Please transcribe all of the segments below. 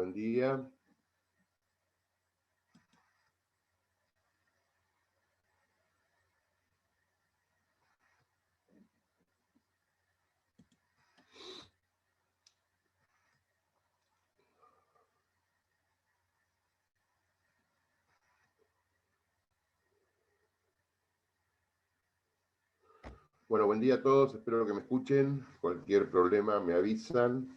buen día. Bueno, buen día a todos, espero que me escuchen. Cualquier problema me avisan.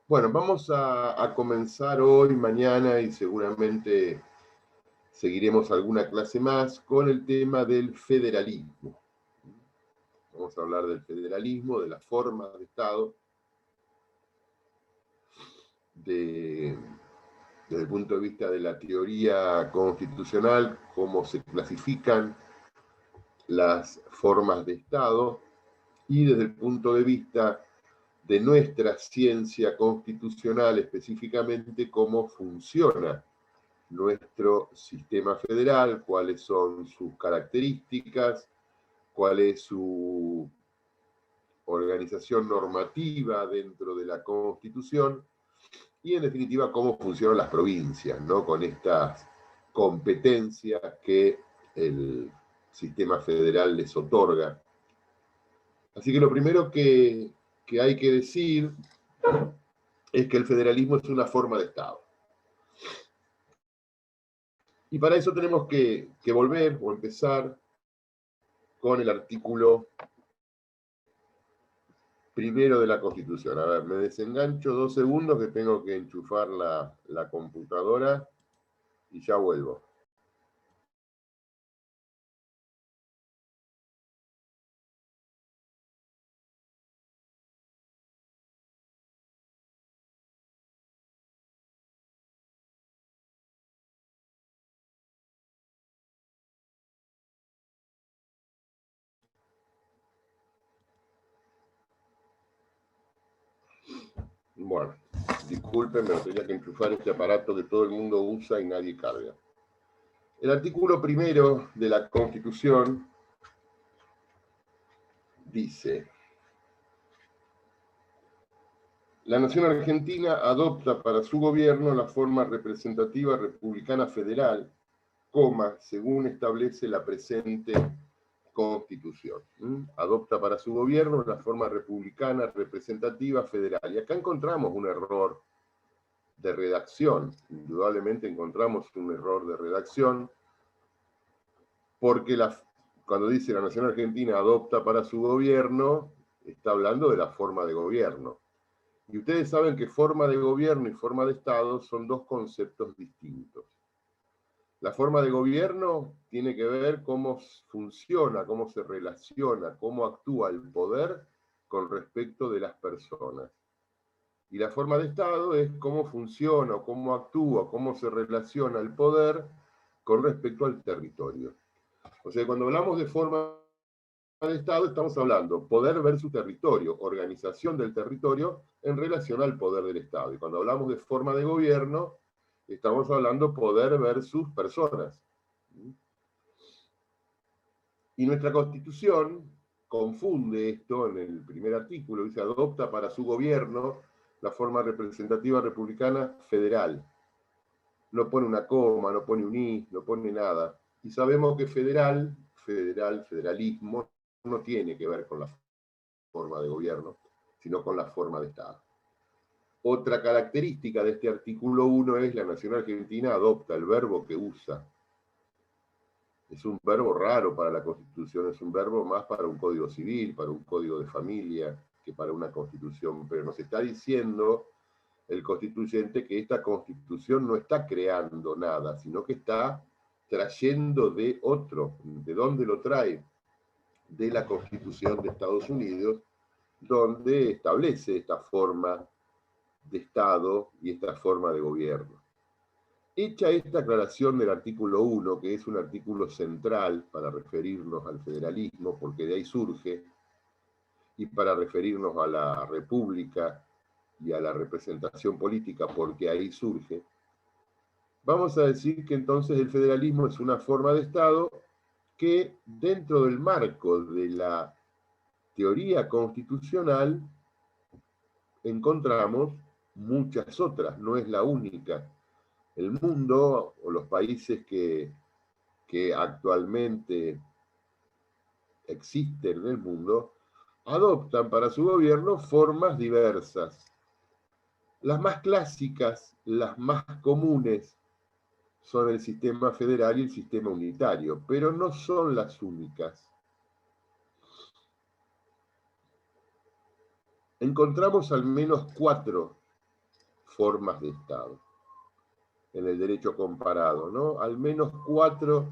Bueno, vamos a comenzar hoy, mañana y seguramente seguiremos alguna clase más con el tema del federalismo. Vamos a hablar del federalismo, de las formas de Estado, desde el punto de vista de la teoría constitucional, cómo se clasifican las formas de Estado, y desde el punto de vista de nuestra ciencia constitucional, específicamente cómo funciona nuestro sistema federal, cuáles son sus características, cuál es su organización normativa dentro de la Constitución y, en definitiva, cómo funcionan las provincias, ¿no? Con estas competencias que el sistema federal les otorga. Así que lo primero que hay que decir es que el federalismo es una forma de Estado. Y para eso tenemos que volver o empezar con el artículo primero de la Constitución. A ver, me desengancho 2 segundos que tengo que enchufar la computadora y ya vuelvo. Bueno, disculpen, pero tenía que enchufar este aparato que todo el mundo usa y nadie carga. El artículo primero de la Constitución dice: la nación argentina adopta para su gobierno la forma representativa republicana federal, según establece la presente Constitución. Adopta para su gobierno la forma republicana representativa federal. Y acá encontramos un error de redacción. Indudablemente encontramos un error de redacción, porque cuando dice la nación argentina adopta para su gobierno, está hablando de la forma de gobierno. Y ustedes saben que forma de gobierno y forma de Estado son dos conceptos distintos. La forma de gobierno tiene que ver cómo funciona, cómo se relaciona, cómo actúa el poder con respecto de las personas. Y la forma de Estado es cómo funciona, cómo actúa, cómo se relaciona el poder con respecto al territorio. O sea, cuando hablamos de forma de Estado, estamos hablando poder versus territorio, organización del territorio en relación al poder del Estado. Y cuando hablamos de forma de gobierno, estamos hablando poder versus personas. Y nuestra Constitución confunde esto en el primer artículo, dice: adopta para su gobierno la forma representativa republicana federal. No pone una coma, no pone un i, no pone nada. Y sabemos que federalismo, no tiene que ver con la forma de gobierno, sino con la forma de Estado. Otra característica de este artículo 1 es: la nación argentina adopta. El verbo que usa es un verbo raro para la Constitución, es un verbo más para un código civil, para un código de familia, que para una Constitución. Pero nos está diciendo el constituyente que esta Constitución no está creando nada, sino que está trayendo de otro. ¿De dónde lo trae? De la Constitución de Estados Unidos, donde establece esta forma de Estado y esta forma de gobierno. Hecha esta aclaración del artículo 1, que es un artículo central para referirnos al federalismo, porque de ahí surge, y para referirnos a la república y a la representación política, porque ahí surge, vamos a decir que entonces el federalismo es una forma de Estado que dentro del marco de la teoría constitucional encontramos muchas otras, no es la única. El mundo o los países que actualmente existen en el mundo adoptan para su gobierno formas diversas. Las más clásicas, las más comunes, son el sistema federal y el sistema unitario, pero no son las únicas. Encontramos al menos 4 formas de Estado en el derecho comparado, ¿no? Al menos 4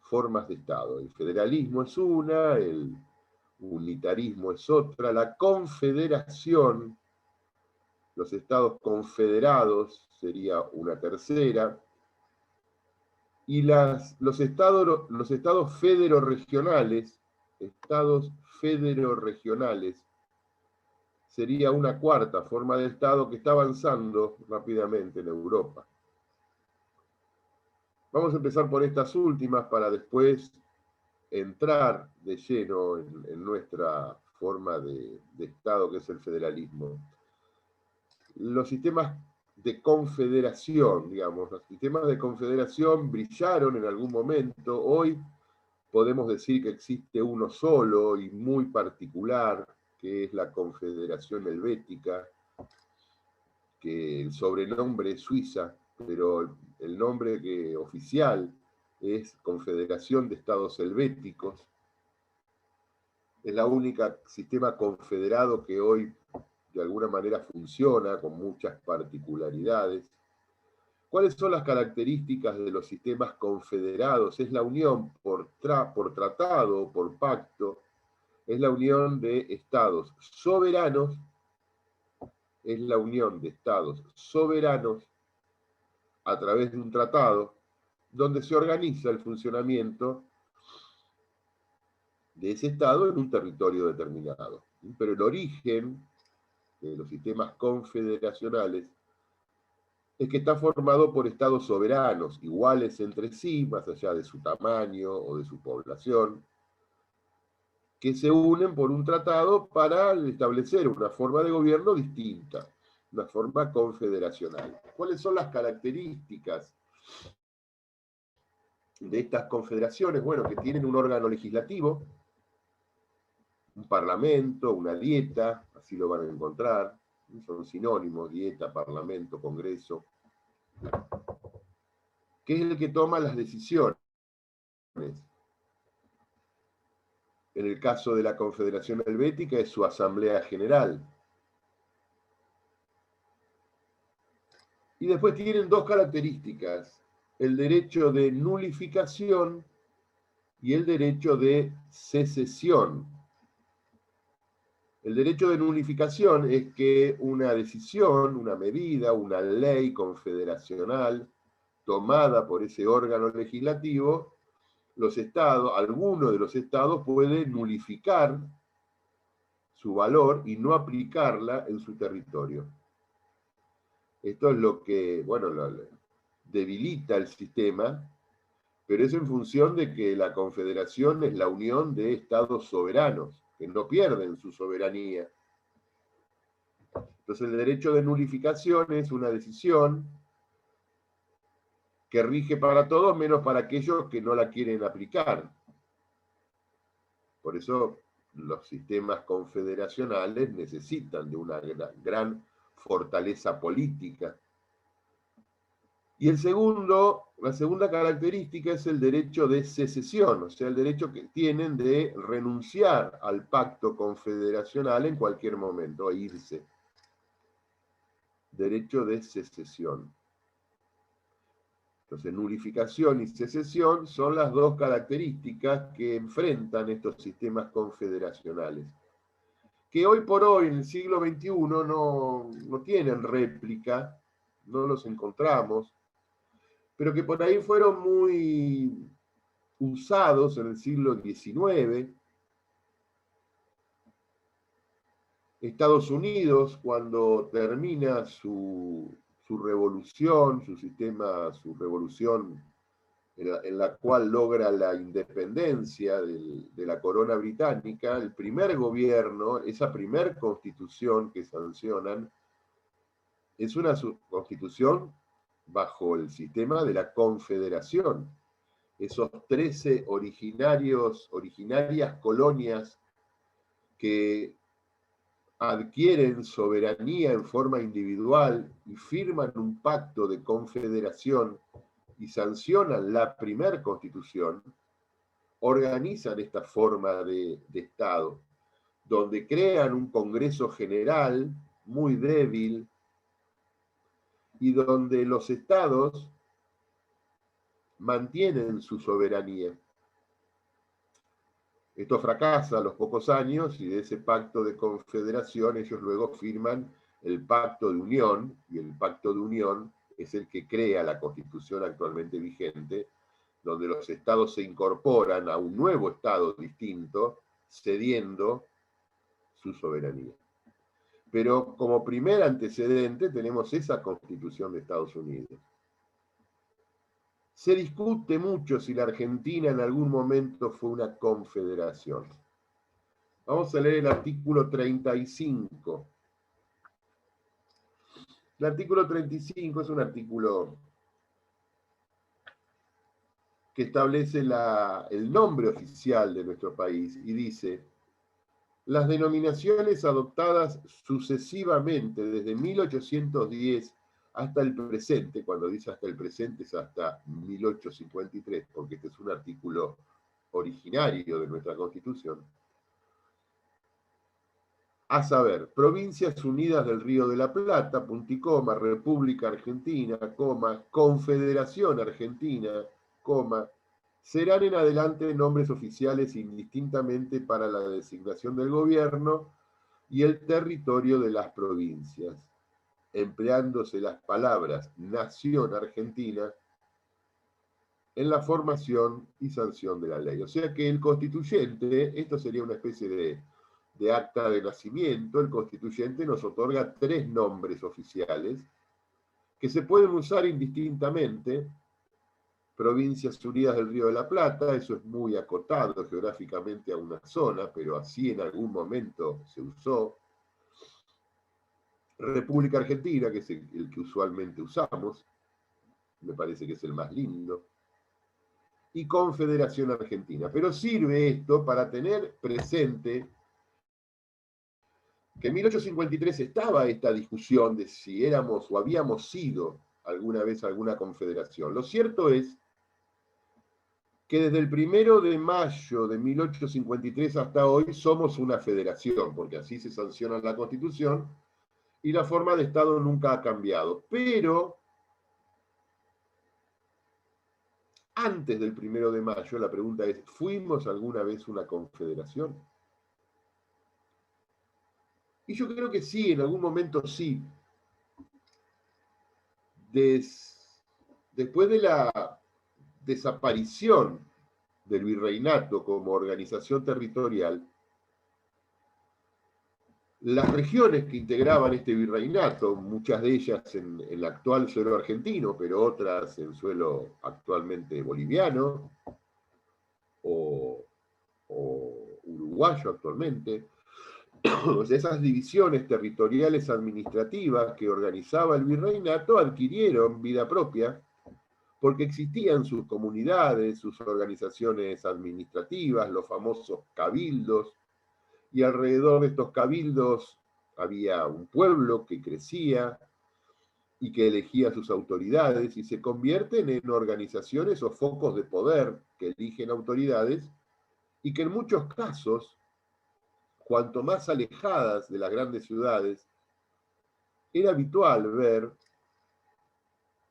formas de Estado. El federalismo es una, el unitarismo es otra, la confederación, los estados confederados sería una tercera, y los estados federorregionales, sería una cuarta forma de Estado que está avanzando rápidamente en Europa. Vamos a empezar por estas últimas para después entrar de lleno en nuestra forma de Estado, que es el federalismo. Los sistemas de confederación, digamos, los sistemas de confederación brillaron en algún momento. Hoy podemos decir que existe uno solo y muy particular, que es la Confederación Helvética, que el sobrenombre es Suiza, pero el nombre oficial es Confederación de Estados Helvéticos. Es la única sistema confederado que hoy de alguna manera funciona con muchas particularidades. ¿Cuáles son las características de los sistemas confederados? Es la unión por tratado o por pacto, es la unión de estados soberanos, es la unión de estados soberanos a través de un tratado donde se organiza el funcionamiento de ese estado en un territorio determinado. Pero el origen de los sistemas confederacionales es que está formado por estados soberanos, iguales entre sí, más allá de su tamaño o de su población, que se unen por un tratado para establecer una forma de gobierno distinta, una forma confederacional. ¿Cuáles son las características de estas confederaciones? Bueno, que tienen un órgano legislativo, un parlamento, una dieta, así lo van a encontrar, son sinónimos, dieta, parlamento, congreso, que es el que toma las decisiones. En el caso de la Confederación Helvética es su Asamblea General. Y después tienen 2 características, el derecho de nulificación y el derecho de secesión. El derecho de nulificación es que una decisión, una medida, una ley confederacional tomada por ese órgano legislativo, los estados, alguno de los estados puede nulificar su valor y no aplicarla en su territorio. Esto es lo que, bueno, debilita el sistema, pero es en función de que la confederación es la unión de estados soberanos, que no pierden su soberanía. Entonces el derecho de nulificación es una decisión que rige para todos menos para aquellos que no la quieren aplicar. Por eso los sistemas confederacionales necesitan de una gran fortaleza política. Y la segunda característica es el derecho de secesión, o sea, el derecho que tienen de renunciar al pacto confederacional en cualquier momento, e irse. Derecho de secesión. Entonces, nulificación y secesión son las 2 características que enfrentan estos sistemas confederacionales, que hoy por hoy, en el siglo XXI, no tienen réplica, no los encontramos. pero que por ahí fueron muy usados en el siglo XIX. Estados Unidos, cuando termina su revolución, su revolución en la cual logra la independencia de la corona británica, el primer gobierno, esa primer constitución que sancionan, es una constitución bajo el sistema de la confederación. Esos 13 originarias colonias que adquieren soberanía en forma individual y firman un pacto de confederación y sancionan la primer constitución, organizan esta forma de Estado, donde crean un Congreso General muy débil y donde los estados mantienen su soberanía. Esto fracasa a los pocos años y de ese pacto de confederación ellos luego firman el Pacto de Unión, y el Pacto de Unión es el que crea la Constitución actualmente vigente, donde los estados se incorporan a un nuevo estado distinto, cediendo su soberanía. Pero como primer antecedente tenemos esa Constitución de Estados Unidos. Se discute mucho si la Argentina en algún momento fue una confederación. Vamos a leer el artículo 35. El artículo 35 es un artículo que establece el nombre oficial de nuestro país y dice: las denominaciones adoptadas sucesivamente desde 1810 hasta el presente, cuando dice hasta el presente es hasta 1853, porque este es un artículo originario de nuestra Constitución, a saber, Provincias Unidas del Río de la Plata, punto y coma, República Argentina, coma, Confederación Argentina, coma, serán en adelante nombres oficiales indistintamente para la designación del gobierno y el territorio de las provincias, empleándose las palabras Nación Argentina en la formación y sanción de la ley. O sea que el constituyente, esto sería una especie de acta de nacimiento, el constituyente nos otorga 3 nombres oficiales que se pueden usar indistintamente. Provincias Unidas del Río de la Plata, eso es muy acotado geográficamente a una zona, pero así en algún momento se usó. República Argentina, que es el que usualmente usamos, me parece que es el más lindo, y Confederación Argentina. Pero sirve esto para tener presente que en 1853 estaba esta discusión de si éramos o habíamos sido alguna vez alguna confederación. Lo cierto es que desde el 1 de mayo de 1853 hasta hoy somos una federación, porque así se sanciona la Constitución, y la forma de Estado nunca ha cambiado. Pero antes del 1 de mayo, la pregunta es, ¿fuimos alguna vez una confederación? Y yo creo que sí, en algún momento sí. Después de la desaparición del virreinato como organización territorial, las regiones que integraban este virreinato, muchas de ellas en el actual suelo argentino, pero otras en suelo actualmente boliviano o uruguayo actualmente, o sea, esas divisiones territoriales administrativas que organizaba el virreinato adquirieron vida propia porque existían sus comunidades, sus organizaciones administrativas, los famosos cabildos, y alrededor de estos cabildos había un pueblo que crecía y que elegía sus autoridades y se convierten en organizaciones o focos de poder que eligen autoridades y que en muchos casos, cuanto más alejadas de las grandes ciudades, era habitual ver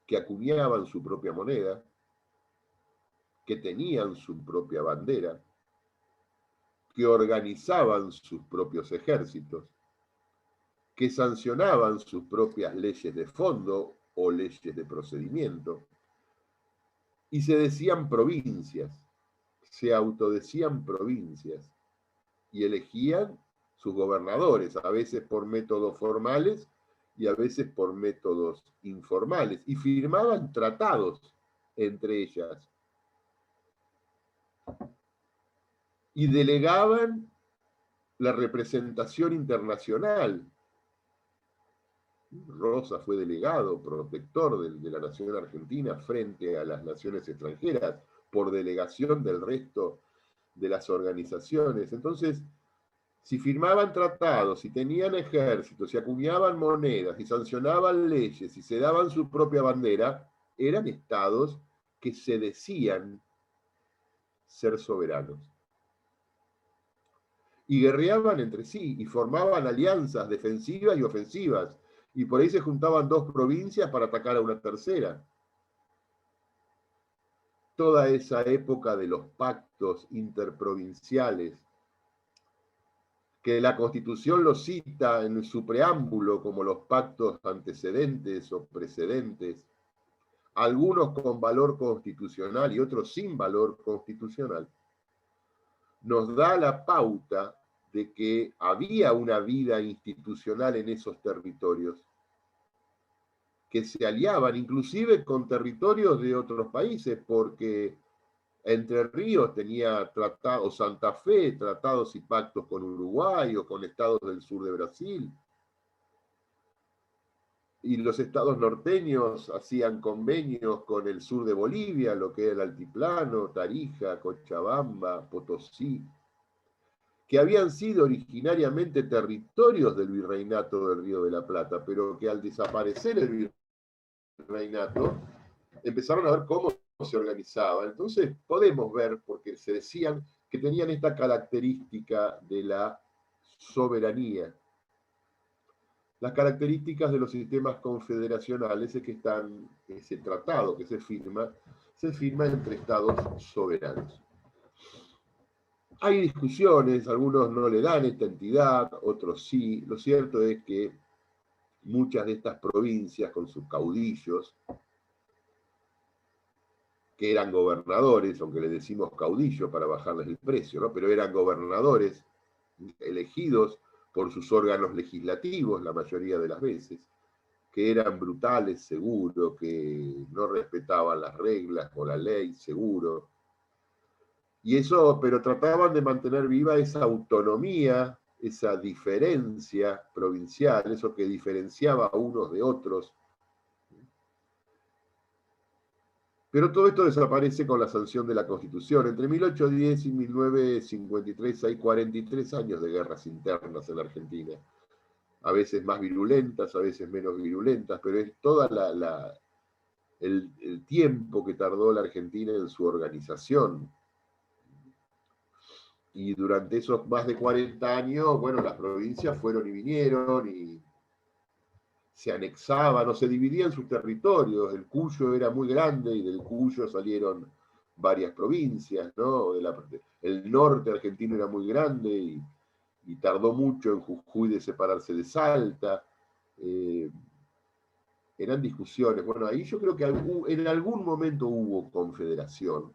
que acuñaban su propia moneda, que tenían su propia bandera, que organizaban sus propios ejércitos, que sancionaban sus propias leyes de fondo o leyes de procedimiento, y se decían provincias, se autodecían provincias y elegían sus gobernadores, a veces por métodos formales y a veces por métodos informales, y firmaban tratados entre ellas y delegaban la representación internacional. Rosa fue delegado, protector de la nación argentina frente a las naciones extranjeras por delegación del resto de las organizaciones. Entonces, si firmaban tratados, si tenían ejércitos, si acuñaban monedas, si sancionaban leyes, si se daban su propia bandera, eran estados que se decían ser soberanos. Y guerreaban entre sí y formaban alianzas defensivas y ofensivas. Y por ahí se juntaban dos provincias para atacar a una tercera. Toda esa época de los pactos interprovinciales, que la Constitución lo cita en su preámbulo como los pactos antecedentes o precedentes, algunos con valor constitucional y otros sin valor constitucional, nos da la pauta de que había una vida institucional en esos territorios, que se aliaban inclusive con territorios de otros países, porque Entre Ríos tenía tratados, Santa Fe, tratados y pactos con Uruguay o con estados del sur de Brasil. Y los estados norteños hacían convenios con el sur de Bolivia, lo que era el altiplano, Tarija, Cochabamba, Potosí, que habían sido originariamente territorios del virreinato del Río de la Plata, pero que al desaparecer el virreinato empezaron a ver cómo se organizaba. Entonces podemos ver, porque se decían que tenían esta característica de la soberanía. Las características de los sistemas confederacionales es que están, ese tratado que se firma entre estados soberanos. Hay discusiones, algunos no le dan esta entidad, otros sí. Lo cierto es que muchas de estas provincias con sus caudillos, que eran gobernadores, aunque le decimos caudillo para bajarles el precio, ¿no? Pero eran gobernadores elegidos por sus órganos legislativos la mayoría de las veces, que eran brutales, seguro, que no respetaban las reglas o la ley, seguro. Y eso, pero trataban de mantener viva esa autonomía, esa diferencia provincial, eso que diferenciaba a unos de otros. Pero todo esto desaparece con la sanción de la Constitución. Entre 1810 y 1953 hay 43 años de guerras internas en la Argentina. A veces más virulentas, a veces menos virulentas, pero es toda el tiempo que tardó la Argentina en su organización. Y durante esos más de 40 años, bueno, las provincias fueron y vinieron y se anexaban o se dividían sus territorios. El Cuyo era muy grande y del Cuyo salieron varias provincias, ¿no? El norte argentino era muy grande y tardó mucho en Jujuy de separarse de Salta. Eran discusiones. Bueno, ahí yo creo que en algún momento hubo confederación,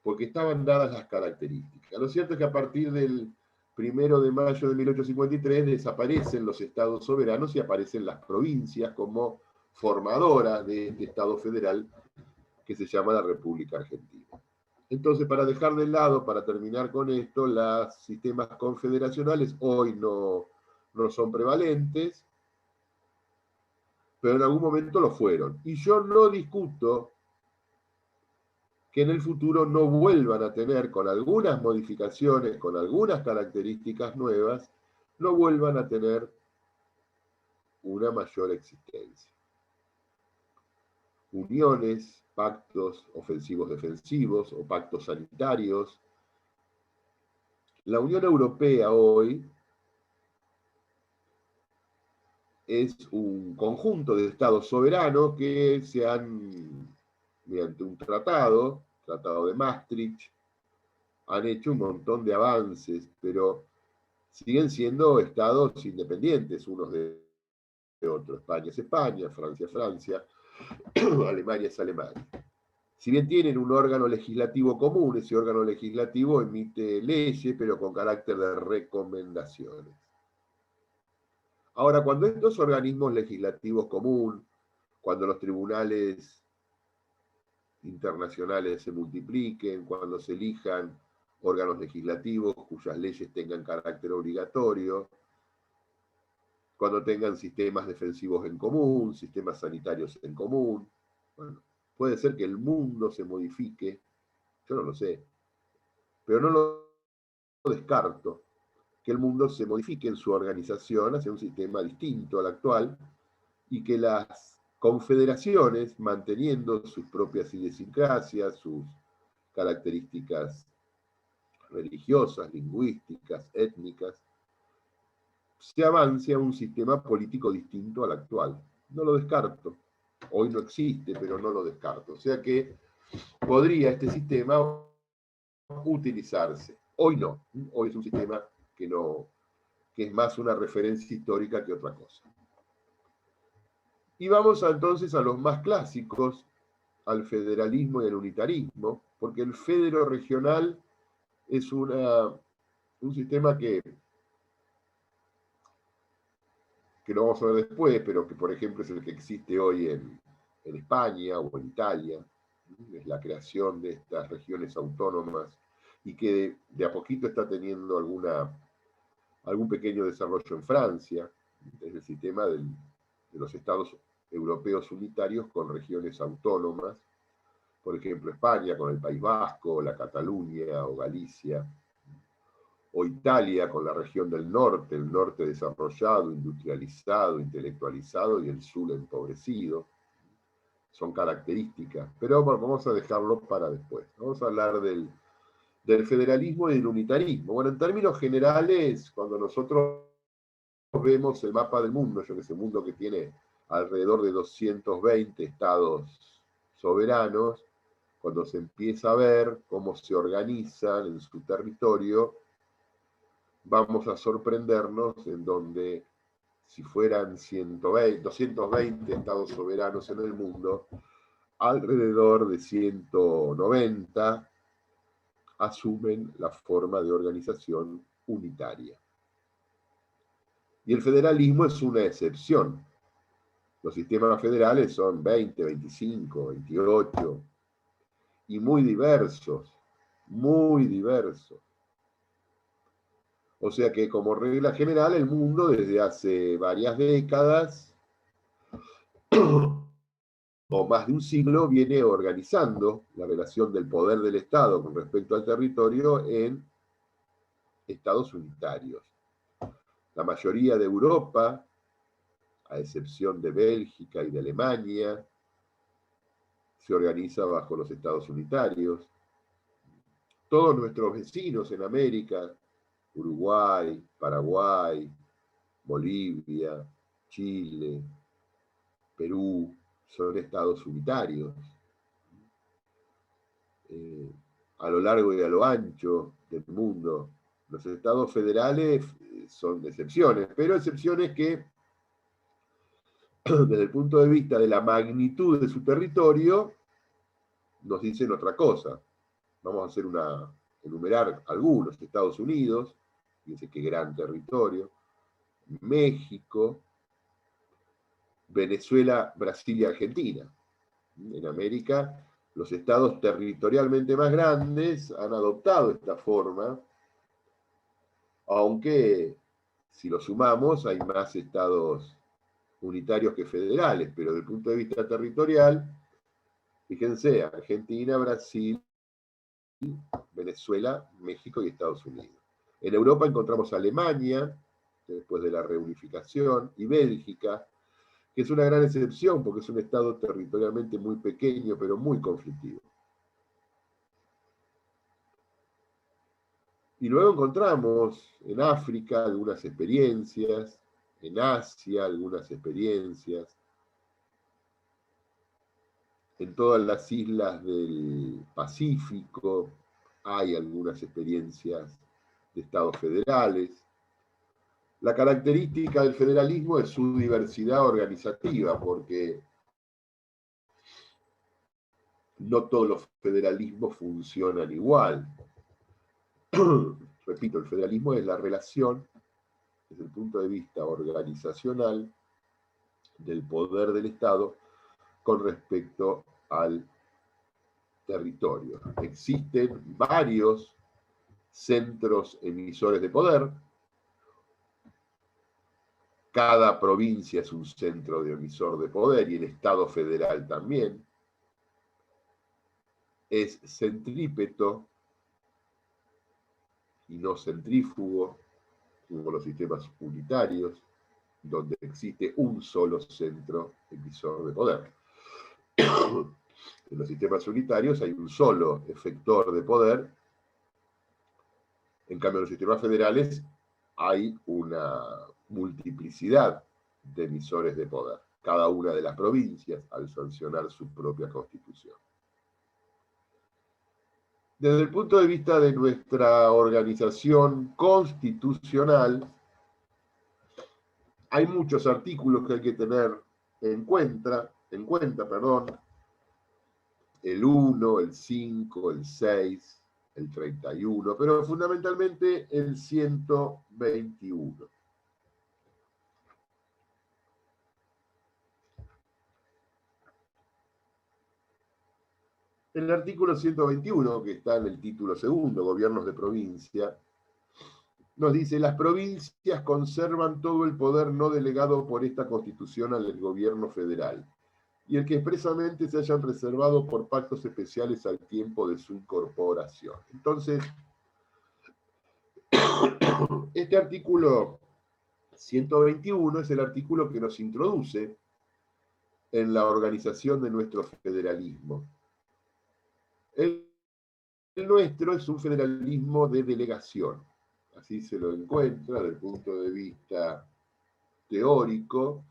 porque estaban dadas las características. Lo cierto es que a partir del 1 de mayo de 1853 desaparecen los estados soberanos y aparecen las provincias como formadoras de este estado federal que se llama la República Argentina. Entonces, para dejar de lado, para terminar con esto, los sistemas confederacionales hoy no son prevalentes, pero en algún momento lo fueron. Y yo no discuto que en el futuro no vuelvan a tener, con algunas modificaciones, con algunas características nuevas, no vuelvan a tener una mayor existencia. Uniones, pactos ofensivos defensivos o pactos sanitarios. La Unión Europea hoy es un conjunto de estados soberanos que se han, mediante un tratado de Maastricht, han hecho un montón de avances, pero siguen siendo estados independientes unos de otros. España es España, Francia es Francia, Alemania es Alemania. Si bien tienen un órgano legislativo común, ese órgano legislativo emite leyes, pero con carácter de recomendaciones. Ahora, cuando estos organismos legislativos comunes, cuando los tribunales internacionales se multipliquen, cuando se elijan órganos legislativos cuyas leyes tengan carácter obligatorio, cuando tengan sistemas defensivos en común, sistemas sanitarios en común, bueno, puede ser que el mundo se modifique, yo no lo sé, pero no lo descarto, que el mundo se modifique en su organización hacia un sistema distinto al actual y que las confederaciones, manteniendo sus propias idiosincrasias, sus características religiosas, lingüísticas, étnicas, se avance a un sistema político distinto al actual. No lo descarto. Hoy no existe, pero no lo descarto. O sea que podría este sistema utilizarse. Hoy no. Hoy es un sistema que es más una referencia histórica que otra cosa. Y vamos entonces a los más clásicos, al federalismo y al unitarismo, porque el federo regional es un sistema que lo vamos a ver después, pero que por ejemplo es el que existe hoy en España o en Italia, es la creación de estas regiones autónomas y que de a poquito está teniendo algún pequeño desarrollo en Francia, es el sistema de los estados europeos unitarios con regiones autónomas, por ejemplo España con el País Vasco, la Cataluña o Galicia, o Italia con la región del norte, el norte desarrollado, industrializado, intelectualizado y el sur empobrecido. Son características, pero vamos a dejarlo para después. Vamos a hablar del federalismo y del unitarismo. Bueno, en términos generales, cuando nosotros vemos el mapa del mundo, yo que sé, un mundo que tiene alrededor de 220 estados soberanos, cuando se empieza a ver cómo se organizan en su territorio, vamos a sorprendernos en donde, si fueran 220 estados soberanos en el mundo, alrededor de 190 asumen la forma de organización unitaria. Y el federalismo es una excepción. Los sistemas federales son 20, 25, 28, y muy diversos, muy diversos. O sea que como regla general el mundo desde hace varias décadas o más de un siglo viene organizando la relación del poder del Estado con respecto al territorio en estados unitarios. La mayoría de Europa, a excepción de Bélgica y de Alemania, se organiza bajo los estados unitarios. Todos nuestros vecinos en América, Uruguay, Paraguay, Bolivia, Chile, Perú, son estados unitarios. A lo largo y a lo ancho del mundo, los estados federales son excepciones, pero excepciones que, desde el punto de vista de la magnitud de su territorio, nos dicen otra cosa. Vamos a enumerar algunos: Estados Unidos, fíjense qué gran territorio, México, Venezuela, Brasil y Argentina. En América, los estados territorialmente más grandes han adoptado esta forma, aunque si lo sumamos hay más estados unitarios que federales, pero desde el punto de vista territorial, fíjense, Argentina, Brasil, Venezuela, México y Estados Unidos. En Europa encontramos Alemania, después de la reunificación, y Bélgica, que es una gran excepción porque es un estado territorialmente muy pequeño, pero muy conflictivo. Y luego encontramos en África algunas experiencias, en Asia algunas experiencias, en todas las islas del Pacífico hay algunas experiencias de estados federales. La característica del federalismo es su diversidad organizativa, porque no todos los federalismos funcionan igual. Repito, el federalismo es la relación, desde el punto de vista organizacional, del poder del Estado con respecto al territorio. Existen varios centros emisores de poder. Cada provincia es un centro de emisor de poder y el Estado federal también. Es centrípeto y no centrífugo, como los sistemas unitarios, donde existe un solo centro emisor de poder. En los sistemas unitarios hay un solo efector de poder. En cambio, en los sistemas federales hay una multiplicidad de emisores de poder, cada una de las provincias al sancionar su propia constitución. Desde el punto de vista de nuestra organización constitucional, hay muchos artículos que hay que tener en cuenta, el 1, el 5, el 6, el 31, pero fundamentalmente el 121. El artículo 121, que está en el título segundo, Gobiernos de Provincia, nos dice: las provincias conservan todo el poder no delegado por esta Constitución al gobierno federal, y el que expresamente se hayan reservado por pactos especiales al tiempo de su incorporación. Entonces, este artículo 121 es el artículo que nos introduce en la organización de nuestro federalismo. El nuestro es un federalismo de delegación. Así se lo encuentra desde el punto de vista teórico.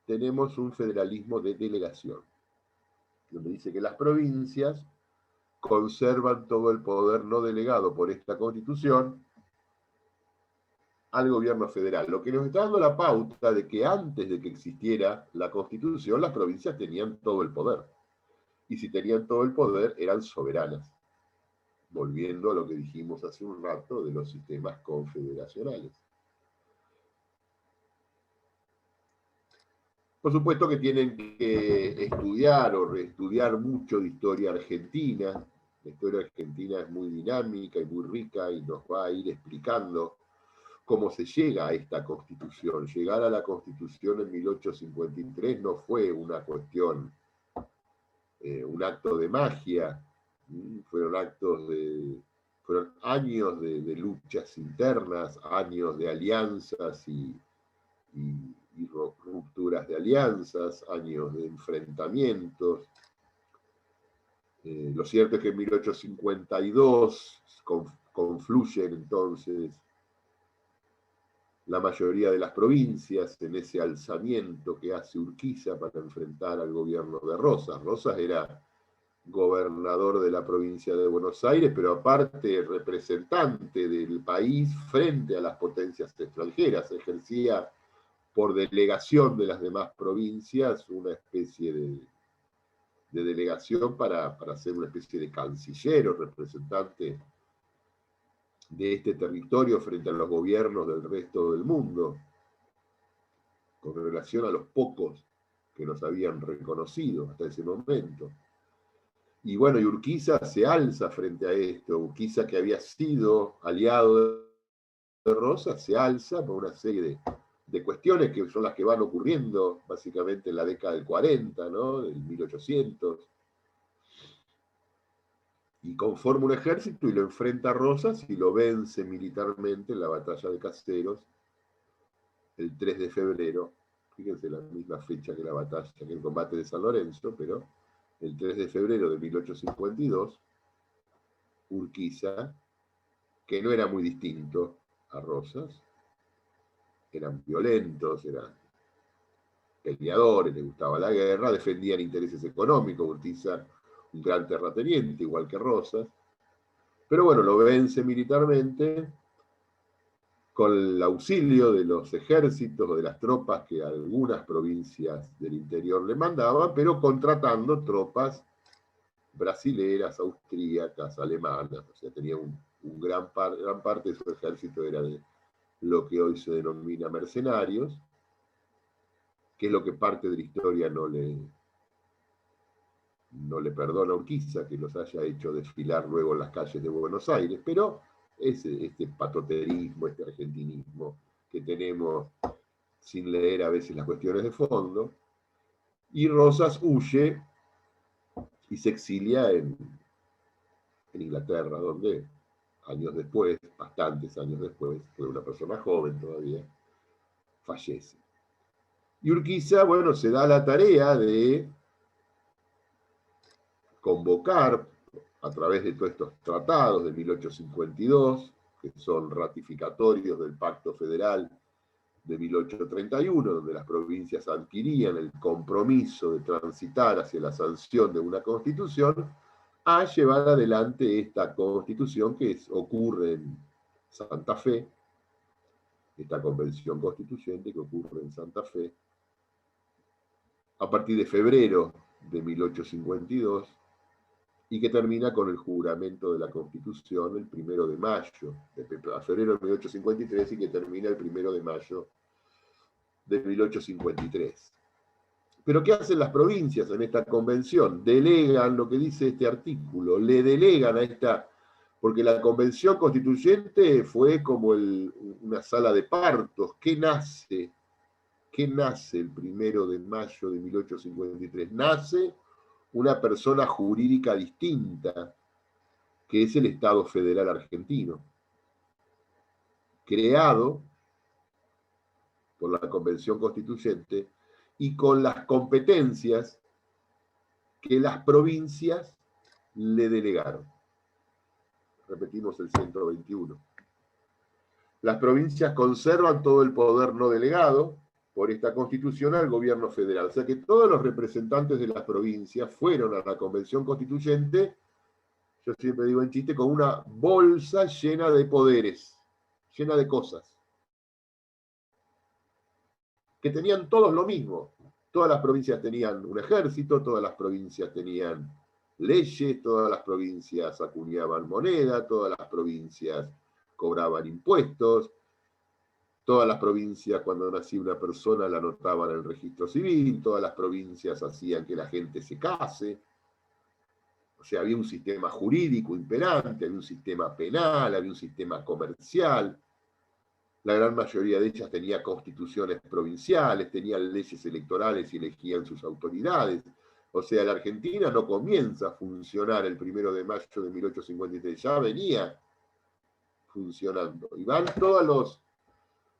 Tenemos un federalismo de delegación, donde dice que las provincias conservan todo el poder no delegado por esta Constitución al gobierno federal. Lo que nos está dando la pauta de que antes de que existiera la Constitución, las provincias tenían todo el poder. Y si tenían todo el poder, eran soberanas. Volviendo a lo que dijimos hace un rato de los sistemas confederacionales. Por supuesto que tienen que estudiar o reestudiar mucho de historia argentina. La historia argentina es muy dinámica y muy rica y nos va a ir explicando cómo se llega a esta Constitución. Llegar a la Constitución en 1853 no fue una cuestión, un acto de magia, fueron años de luchas internas, años de alianzas y rupturas de alianzas, años de enfrentamientos. Lo cierto es que en 1852 confluyen entonces la mayoría de las provincias en ese alzamiento que hace Urquiza para enfrentar al gobierno de Rosas. Rosas era gobernador de la provincia de Buenos Aires, pero aparte representante del país frente a las potencias extranjeras. Ejercía por delegación de las demás provincias una especie de delegación para ser una especie de canciller o representante de este territorio frente a los gobiernos del resto del mundo, con relación a los pocos que nos habían reconocido hasta ese momento. Y bueno, y Urquiza se alza frente a esto. Urquiza, que había sido aliado de Rosas, se alza por una serie de cuestiones que son las que van ocurriendo básicamente en la década del 40, ¿no? Del 1800. Y conforma un ejército y lo enfrenta a Rosas y lo vence militarmente en la batalla de Caseros el 3 de febrero. Fíjense, la misma fecha que la batalla, que el combate de San Lorenzo, pero el 3 de febrero de 1852, Urquiza, que no era muy distinto a Rosas, eran violentos, eran peleadores, les gustaba la guerra, defendían intereses económicos. Urquiza, un gran terrateniente, igual que Rosas, pero bueno, lo vence militarmente con el auxilio de los ejércitos o de las tropas que algunas provincias del interior le mandaban, pero contratando tropas brasileras, austríacas, alemanas, o sea, tenía gran parte de su ejército era de lo que hoy se denomina mercenarios, que es lo que parte de la historia no le perdona a Urquiza, que los haya hecho desfilar luego en las calles de Buenos Aires, pero este patoterismo, este argentinismo que tenemos sin leer a veces las cuestiones de fondo, y Rosas huye y se exilia en Inglaterra, donde años después, bastantes años después, fue una persona joven todavía, fallece. Y Urquiza, bueno, se da la tarea de convocar a través de todos estos tratados de 1852, que son ratificatorios del Pacto Federal de 1831, donde las provincias adquirían el compromiso de transitar hacia la sanción de una constitución, a llevar adelante esta constitución que ocurre en Santa Fe, esta convención constituyente que ocurre en Santa Fe, a partir de febrero de 1852, y que termina con el juramento de la Constitución el 1 de mayo, a febrero de 1853, y que termina el 1 de mayo de 1853. Pero ¿qué hacen las provincias en esta convención? Delegan lo que dice este artículo, le delegan a esta, porque la convención constituyente fue como una sala de partos. ¿Qué nace? ¿Qué nace el 1 de mayo de 1853? Nace una persona jurídica distinta, que es el Estado Federal Argentino, creado por la Convención Constituyente y con las competencias que las provincias le delegaron. Repetimos el 121. Las provincias conservan todo el poder no delegado por esta Constitución al gobierno federal. O sea que todos los representantes de las provincias fueron a la Convención Constituyente, yo siempre digo en chiste, con una bolsa llena de poderes, llena de cosas, que tenían todos lo mismo. Todas las provincias tenían un ejército, todas las provincias tenían leyes, todas las provincias acuñaban moneda, todas las provincias cobraban impuestos, todas las provincias, cuando nacía una persona, la anotaban en el registro civil, todas las provincias hacían que la gente se case. O sea, había un sistema jurídico imperante, había un sistema penal, había un sistema comercial. La gran mayoría de ellas tenía constituciones provinciales, tenían leyes electorales y elegían sus autoridades. O sea, la Argentina no comienza a funcionar el 1 de mayo de 1853, ya venía funcionando. Y van todos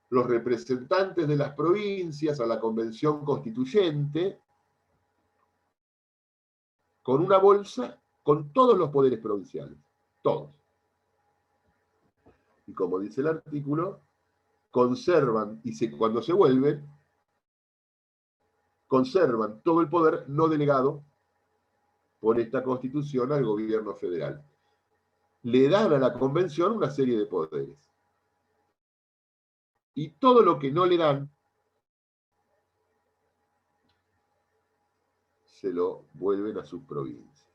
los representantes de las provincias a la Convención Constituyente con una bolsa con todos los poderes provinciales, todos. Y como dice el artículo, conservan, y cuando se vuelven, conservan todo el poder no delegado por esta Constitución al gobierno federal. Le dan a la Convención una serie de poderes. Y todo lo que no le dan, se lo vuelven a sus provincias.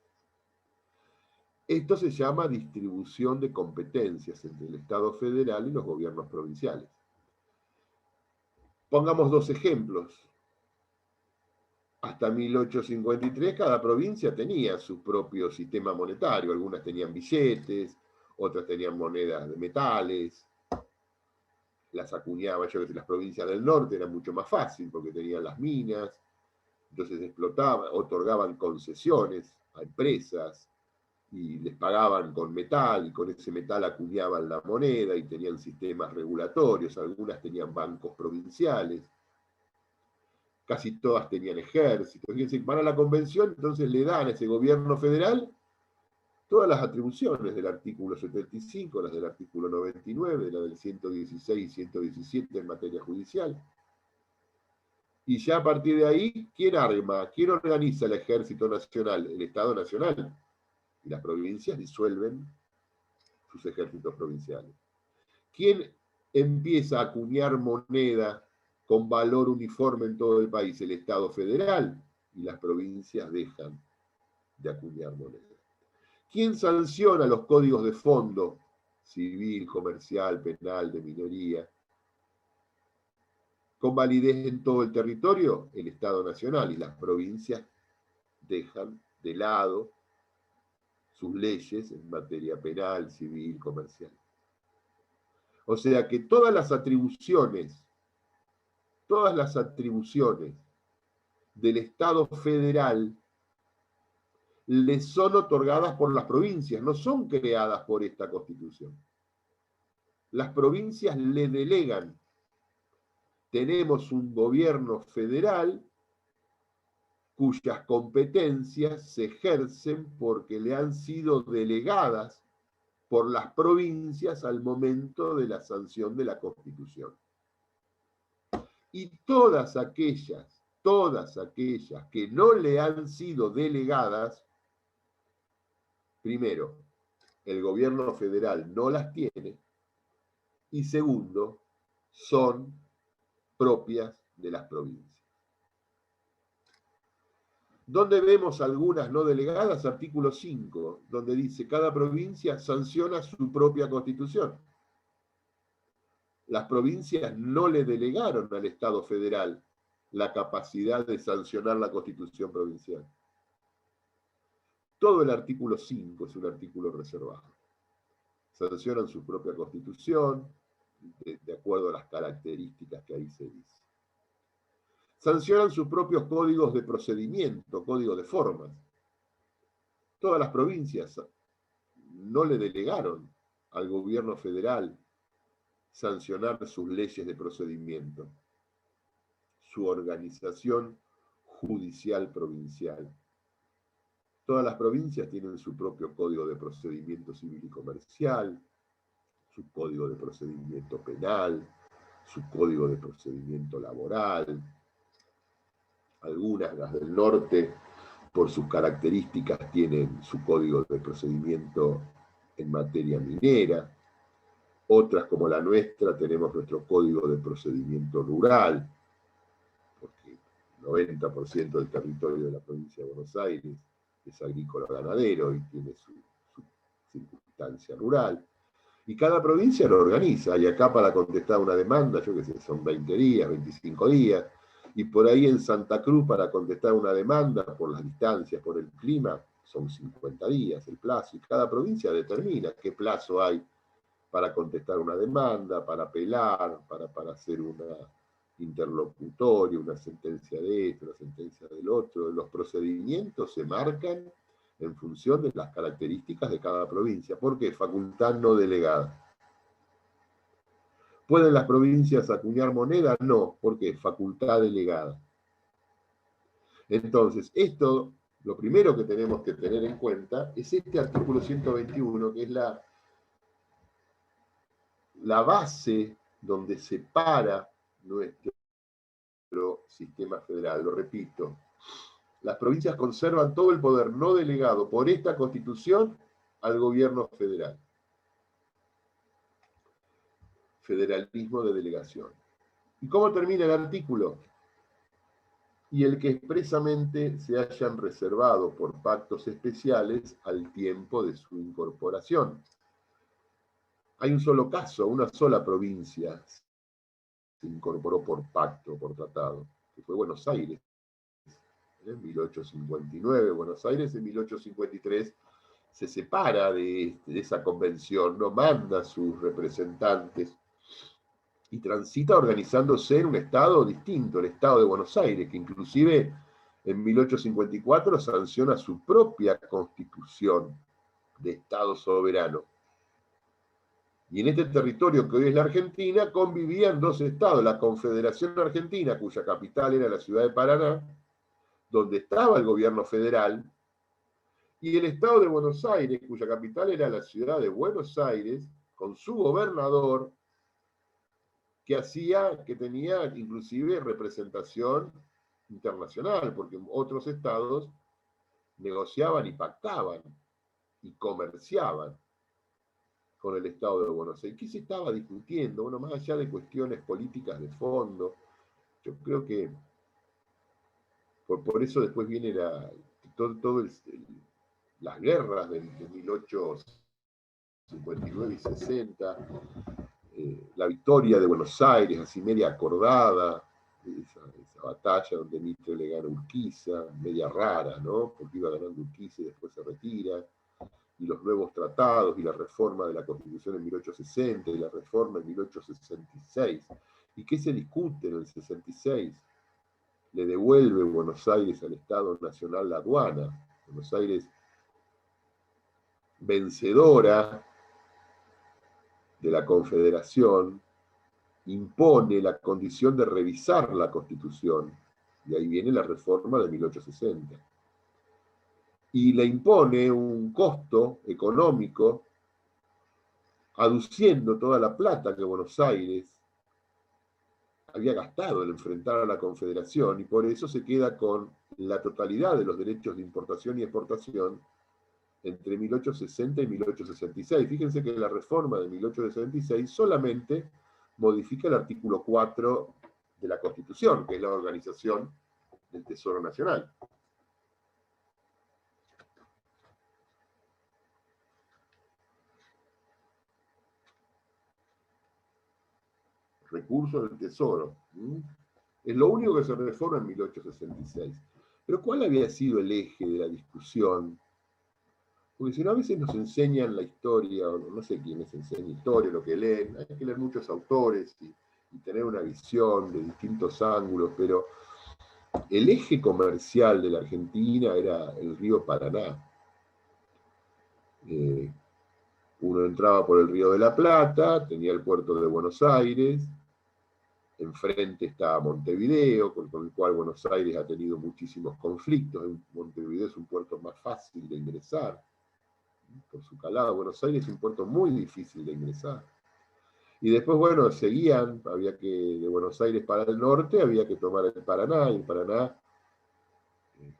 Esto se llama distribución de competencias entre el Estado federal y los gobiernos provinciales. Pongamos dos ejemplos. Hasta 1853 cada provincia tenía su propio sistema monetario. Algunas tenían billetes, otras tenían monedas de metales. Las acuñaban, yo que sé, las provincias del norte era mucho más fácil porque tenían las minas, entonces explotaban, otorgaban concesiones a empresas y les pagaban con metal, y con ese metal acuñaban la moneda y tenían sistemas regulatorios. Algunas tenían bancos provinciales, casi todas tenían ejércitos. Fíjense, van a la convención, entonces le dan a ese gobierno federal todas las atribuciones del artículo 75, las del artículo 99, la del 116 y 117 en materia judicial. Y ya a partir de ahí, ¿quién arma? ¿Quién organiza el ejército nacional? El Estado Nacional. Y las provincias disuelven sus ejércitos provinciales. ¿Quién empieza a acuñar moneda con valor uniforme en todo el país? El Estado Federal. Y las provincias dejan de acuñar moneda. ¿Quién sanciona los códigos de fondo? Civil, comercial, penal, de minoría. Con validez en todo el territorio, el Estado Nacional, y las provincias dejan de lado sus leyes en materia penal, civil, comercial. O sea que todas las atribuciones del Estado federal le son otorgadas por las provincias, no son creadas por esta Constitución. Las provincias le delegan. Tenemos un gobierno federal cuyas competencias se ejercen porque le han sido delegadas por las provincias al momento de la sanción de la Constitución. Y todas aquellas que no le han sido delegadas, primero, el gobierno federal no las tiene, y segundo, son propias de las provincias. ¿Dónde vemos algunas no delegadas? Artículo 5, donde dice, cada provincia sanciona su propia constitución. Las provincias no le delegaron al Estado federal la capacidad de sancionar la constitución provincial. Todo el artículo 5 es un artículo reservado. Sancionan su propia constitución, de acuerdo a las características que ahí se dice. Sancionan sus propios códigos de procedimiento, códigos de formas. Todas las provincias no le delegaron al gobierno federal sancionar sus leyes de procedimiento, su organización judicial provincial. Todas las provincias tienen su propio código de procedimiento civil y comercial, su código de procedimiento penal, su código de procedimiento laboral. Algunas, las del norte, por sus características, tienen su código de procedimiento en materia minera. Otras, como la nuestra, tenemos nuestro código de procedimiento rural, porque el 90% del territorio de la provincia de Buenos Aires es agrícola ganadero y tiene su circunstancia rural. Y cada provincia lo organiza, y acá para contestar una demanda, yo qué sé, son 20 días, 25 días, y por ahí en Santa Cruz para contestar una demanda por las distancias, por el clima, son 50 días el plazo, y cada provincia determina qué plazo hay para contestar una demanda, para apelar, para hacer una interlocutoria, una sentencia de esto, una sentencia del otro. Los procedimientos se marcan en función de las características de cada provincia. ¿Por qué? Facultad no delegada. ¿Pueden las provincias acuñar moneda? No. ¿Por qué? Facultad delegada. Entonces, esto, lo primero que tenemos que tener en cuenta es este artículo 121, que es la base donde se para nuestro sistema federal. Lo repito, las provincias conservan todo el poder no delegado por esta Constitución al gobierno federal. Federalismo de delegación. ¿Y cómo termina el artículo? Y el que expresamente se hayan reservado por pactos especiales al tiempo de su incorporación. Hay un solo caso, una sola provincia se incorporó por pacto, por tratado, que fue Buenos Aires. En 1859, Buenos Aires en 1853 se separa de esa convención, no manda a sus representantes y transita organizándose en un estado distinto, el estado de Buenos Aires, que inclusive en 1854 sanciona su propia constitución de estado soberano. Y en este territorio que hoy es la Argentina convivían dos estados, la Confederación Argentina, cuya capital era la ciudad de Paraná, donde estaba el gobierno federal, y el estado de Buenos Aires, cuya capital era la ciudad de Buenos Aires, con su gobernador, que tenía inclusive representación internacional, porque otros estados negociaban y pactaban y comerciaban con el Estado de Buenos Aires. ¿Qué se estaba discutiendo? Bueno, más allá de cuestiones políticas de fondo, yo creo que por eso después viene todo las guerras de 1859 y 60, la victoria de Buenos Aires, así media acordada, esa batalla donde Mitre le gana a Urquiza, media rara, ¿no? Porque iba ganando Urquiza y después se retira, y los nuevos tratados, y la reforma de la Constitución en 1860, y la reforma en 1866. ¿Y qué se discute en el 66? Le devuelve Buenos Aires al Estado Nacional la aduana. Buenos Aires, vencedora de la Confederación, impone la condición de revisar la Constitución. Y ahí viene la reforma de 1860. Y le impone un costo económico, aduciendo toda la plata que Buenos Aires había gastado en enfrentar a la Confederación, y por eso se queda con la totalidad de los derechos de importación y exportación entre 1860 y 1866. Fíjense que la reforma de 1866 solamente modifica el artículo 4 de la Constitución, que es la organización del Tesoro Nacional. Recursos del Tesoro. Es lo único que se reforma en 1866. Pero ¿cuál había sido el eje de la discusión? Porque si no, a veces nos enseñan la historia, o no sé quiénes enseñan historia, lo que leen, hay que leer muchos autores y tener una visión de distintos ángulos, pero el eje comercial de la Argentina era el río Paraná. Uno entraba por el río de la Plata, tenía el puerto de Buenos Aires, enfrente estaba Montevideo, con el cual Buenos Aires ha tenido muchísimos conflictos. Montevideo es un puerto más fácil de ingresar por su calado. Buenos Aires es un puerto muy difícil de ingresar. Y después, bueno, seguían, había que, de Buenos Aires para el norte, había que tomar el Paraná, y el Paraná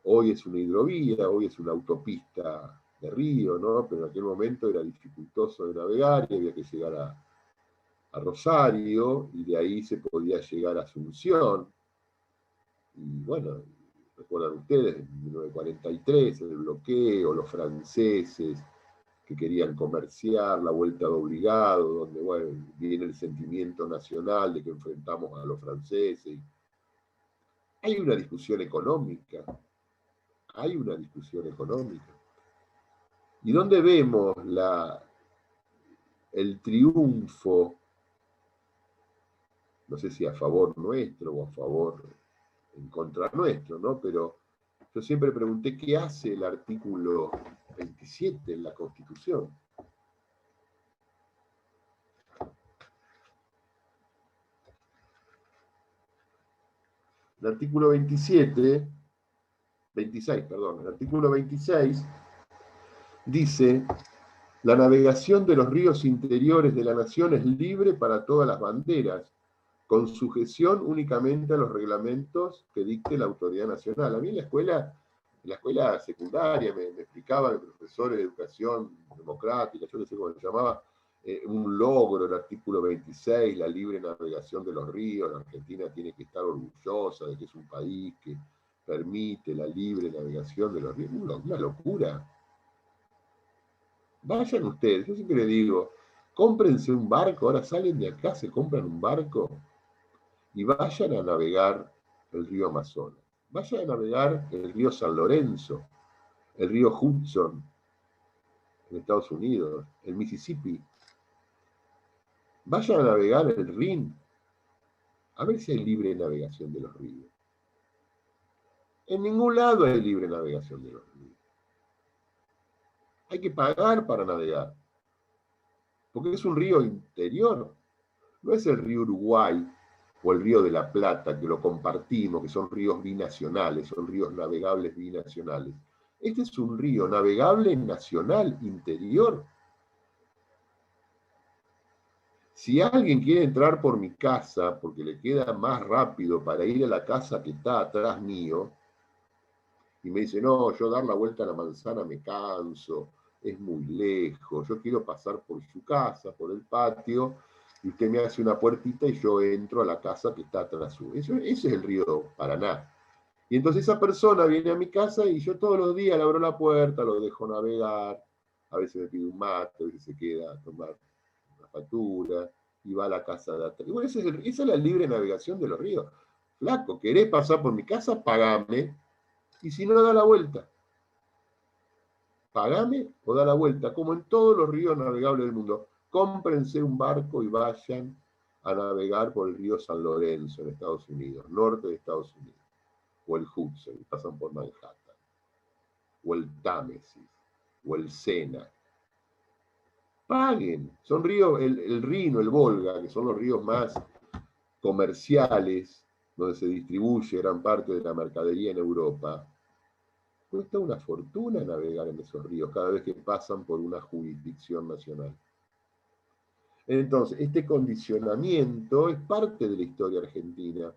hoy es una hidrovía, hoy es una autopista de río, ¿no? Pero en aquel momento era dificultoso de navegar y había que llegar a Rosario, y de ahí se podía llegar a Asunción. Y bueno, recuerdan ustedes, en 1943, el bloqueo, los franceses que querían comerciar, la vuelta de obligado, donde bueno, viene el sentimiento nacional de que enfrentamos a los franceses. Hay una discusión económica, hay una discusión económica. ¿Y dónde vemos el triunfo? No sé si a favor nuestro o a favor en contra nuestro, ¿no? Pero yo siempre pregunté qué hace el artículo 27 en la Constitución. El artículo 26, el artículo 26 dice: la navegación de los ríos interiores de la nación es libre para todas las banderas, con sujeción únicamente a los reglamentos que dicte la autoridad nacional. A mí en la escuela secundaria me explicaban profesores de educación democrática, yo no sé cómo se llamaba, un logro, el artículo 26, la libre navegación de los ríos. La Argentina tiene que estar orgullosa de que es un país que permite la libre navegación de los ríos. Una locura. Vayan ustedes, yo siempre les digo, cómprense un barco, ahora salen de acá, se compran un barco y vayan a navegar el río Amazonas. Vayan a navegar el río San Lorenzo, el río Hudson en Estados Unidos, el Mississippi. Vayan a navegar el Rin, a ver si hay libre navegación de los ríos. En ningún lado hay libre navegación de los ríos. Hay que pagar para navegar, porque es un río interior. No es el río Uruguay o el río de la Plata, que lo compartimos, que son ríos binacionales, son ríos navegables binacionales. Este es un río navegable nacional, interior. Si alguien quiere entrar por mi casa porque le queda más rápido para ir a la casa que está atrás mío, y me dice, no, yo dar la vuelta a la manzana me canso, es muy lejos, yo quiero pasar por su casa, por el patio, y usted me hace una puertita y yo entro a la casa que está atrás suyo. Ese es el río Paraná. Y entonces esa persona viene a mi casa y yo todos los días le abro la puerta, lo dejo navegar, a veces me pide un mate, a veces se queda a tomar una factura, y va a la casa de atrás. Y bueno, esa es la libre navegación de los ríos. Flaco, ¿querés pasar por mi casa? Pagame, y si no, da la vuelta. Pagame o da la vuelta, como en todos los ríos navegables del mundo. Cómprense un barco y vayan a navegar por el río San Lorenzo en Estados Unidos, norte de Estados Unidos, o el Hudson, y pasan por Manhattan, o el Támesis, o el Sena. Paguen, son ríos, el Rino, el Volga, que son los ríos más comerciales, donde se distribuye gran parte de la mercadería en Europa. Cuesta una fortuna navegar en esos ríos cada vez que pasan por una jurisdicción nacional. Entonces, este condicionamiento es parte de la historia argentina.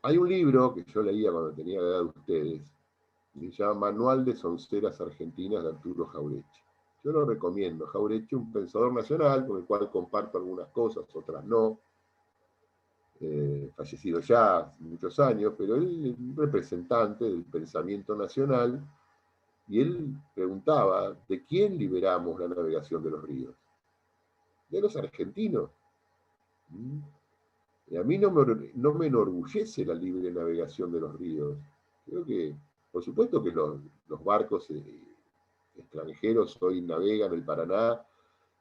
Hay un libro que yo leía cuando tenía la edad de ustedes, que se llama Manual de Sonceras Argentinas de Arturo Jauretche. Yo lo recomiendo. Jauretche, un pensador nacional con el cual comparto algunas cosas, otras no. Fallecido ya hace muchos años, pero él es un representante del pensamiento nacional, y él preguntaba, ¿de quién liberamos la navegación de los ríos? De los argentinos. Y a mí no me enorgullece la libre navegación de los ríos. Creo que, por supuesto que los barcos extranjeros hoy navegan el Paraná,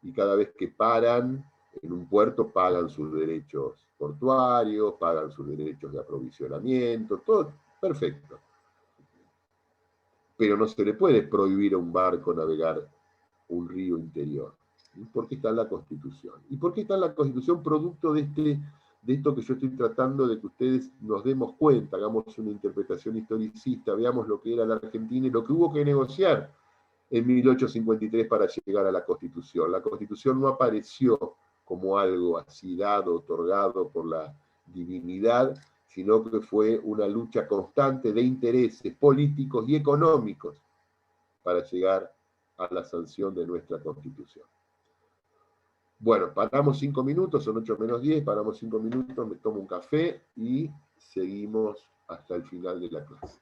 y cada vez que paran en un puerto pagan sus derechos portuarios, pagan sus derechos de aprovisionamiento, todo perfecto. Pero no se le puede prohibir a un barco navegar un río interior. ¿Por qué está en la Constitución? ¿Y por qué está en la Constitución producto de esto que yo estoy tratando de que ustedes nos demos cuenta, hagamos una interpretación historicista, veamos lo que era la Argentina y lo que hubo que negociar en 1853 para llegar a la Constitución? La Constitución no apareció como algo así dado, otorgado por la divinidad, sino que fue una lucha constante de intereses políticos y económicos para llegar a la sanción de nuestra Constitución. Bueno, paramos 5 minutos, son 8 menos 10, paramos 5 minutos, me tomo un café y seguimos hasta el final de la clase.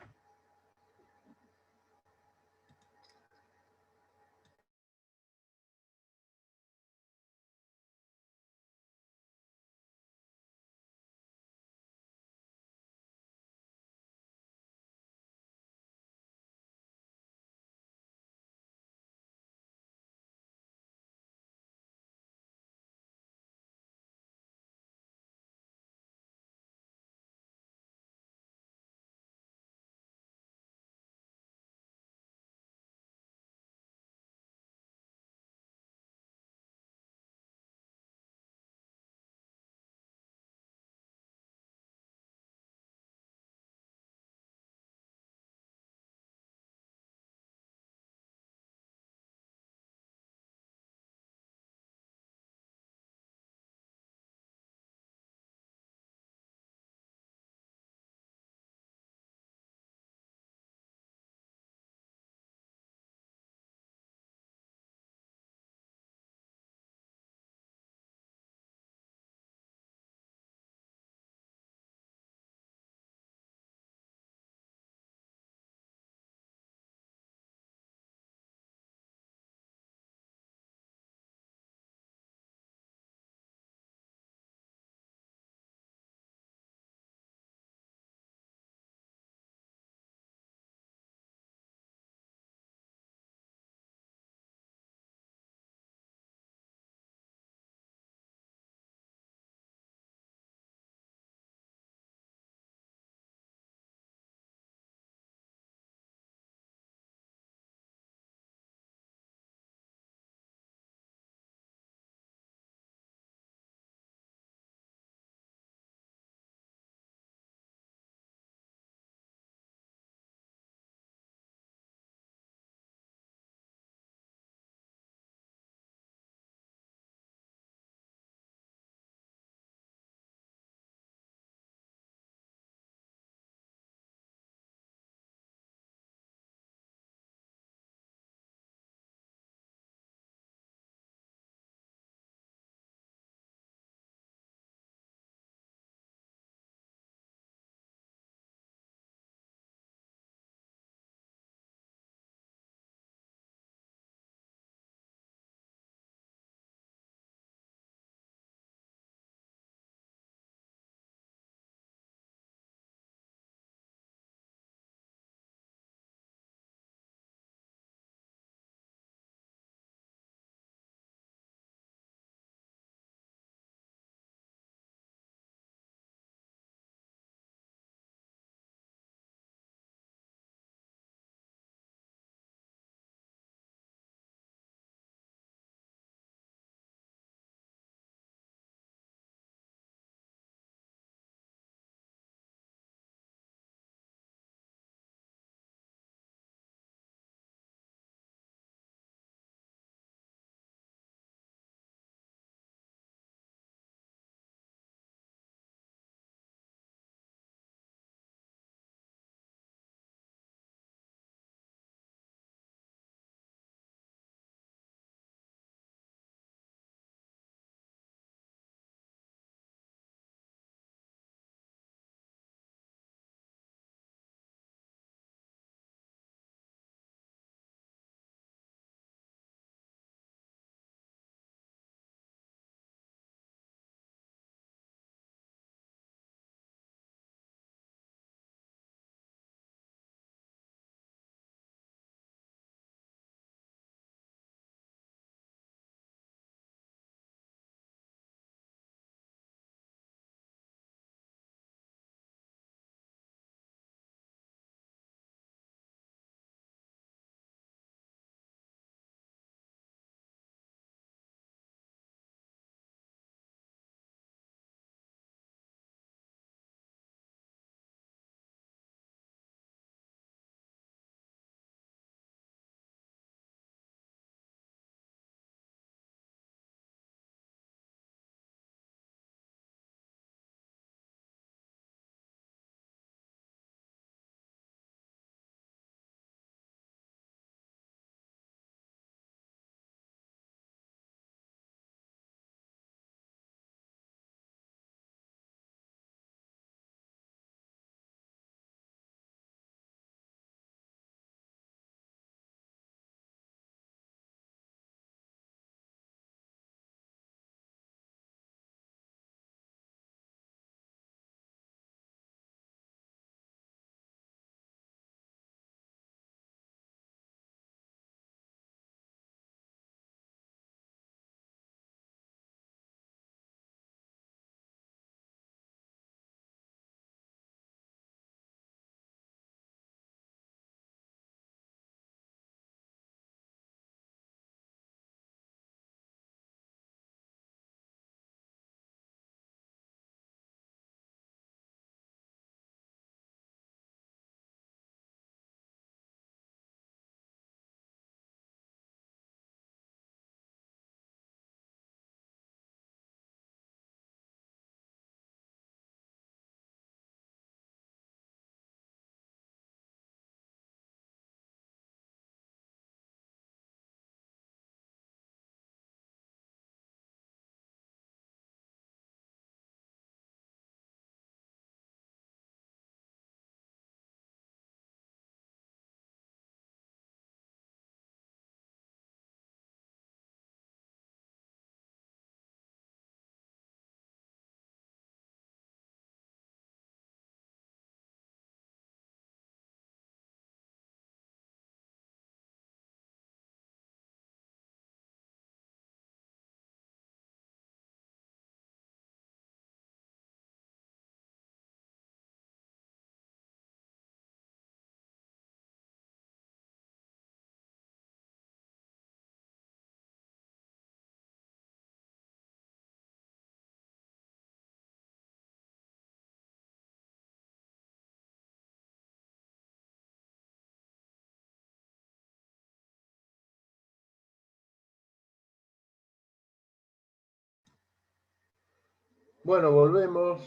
Bueno, volvemos.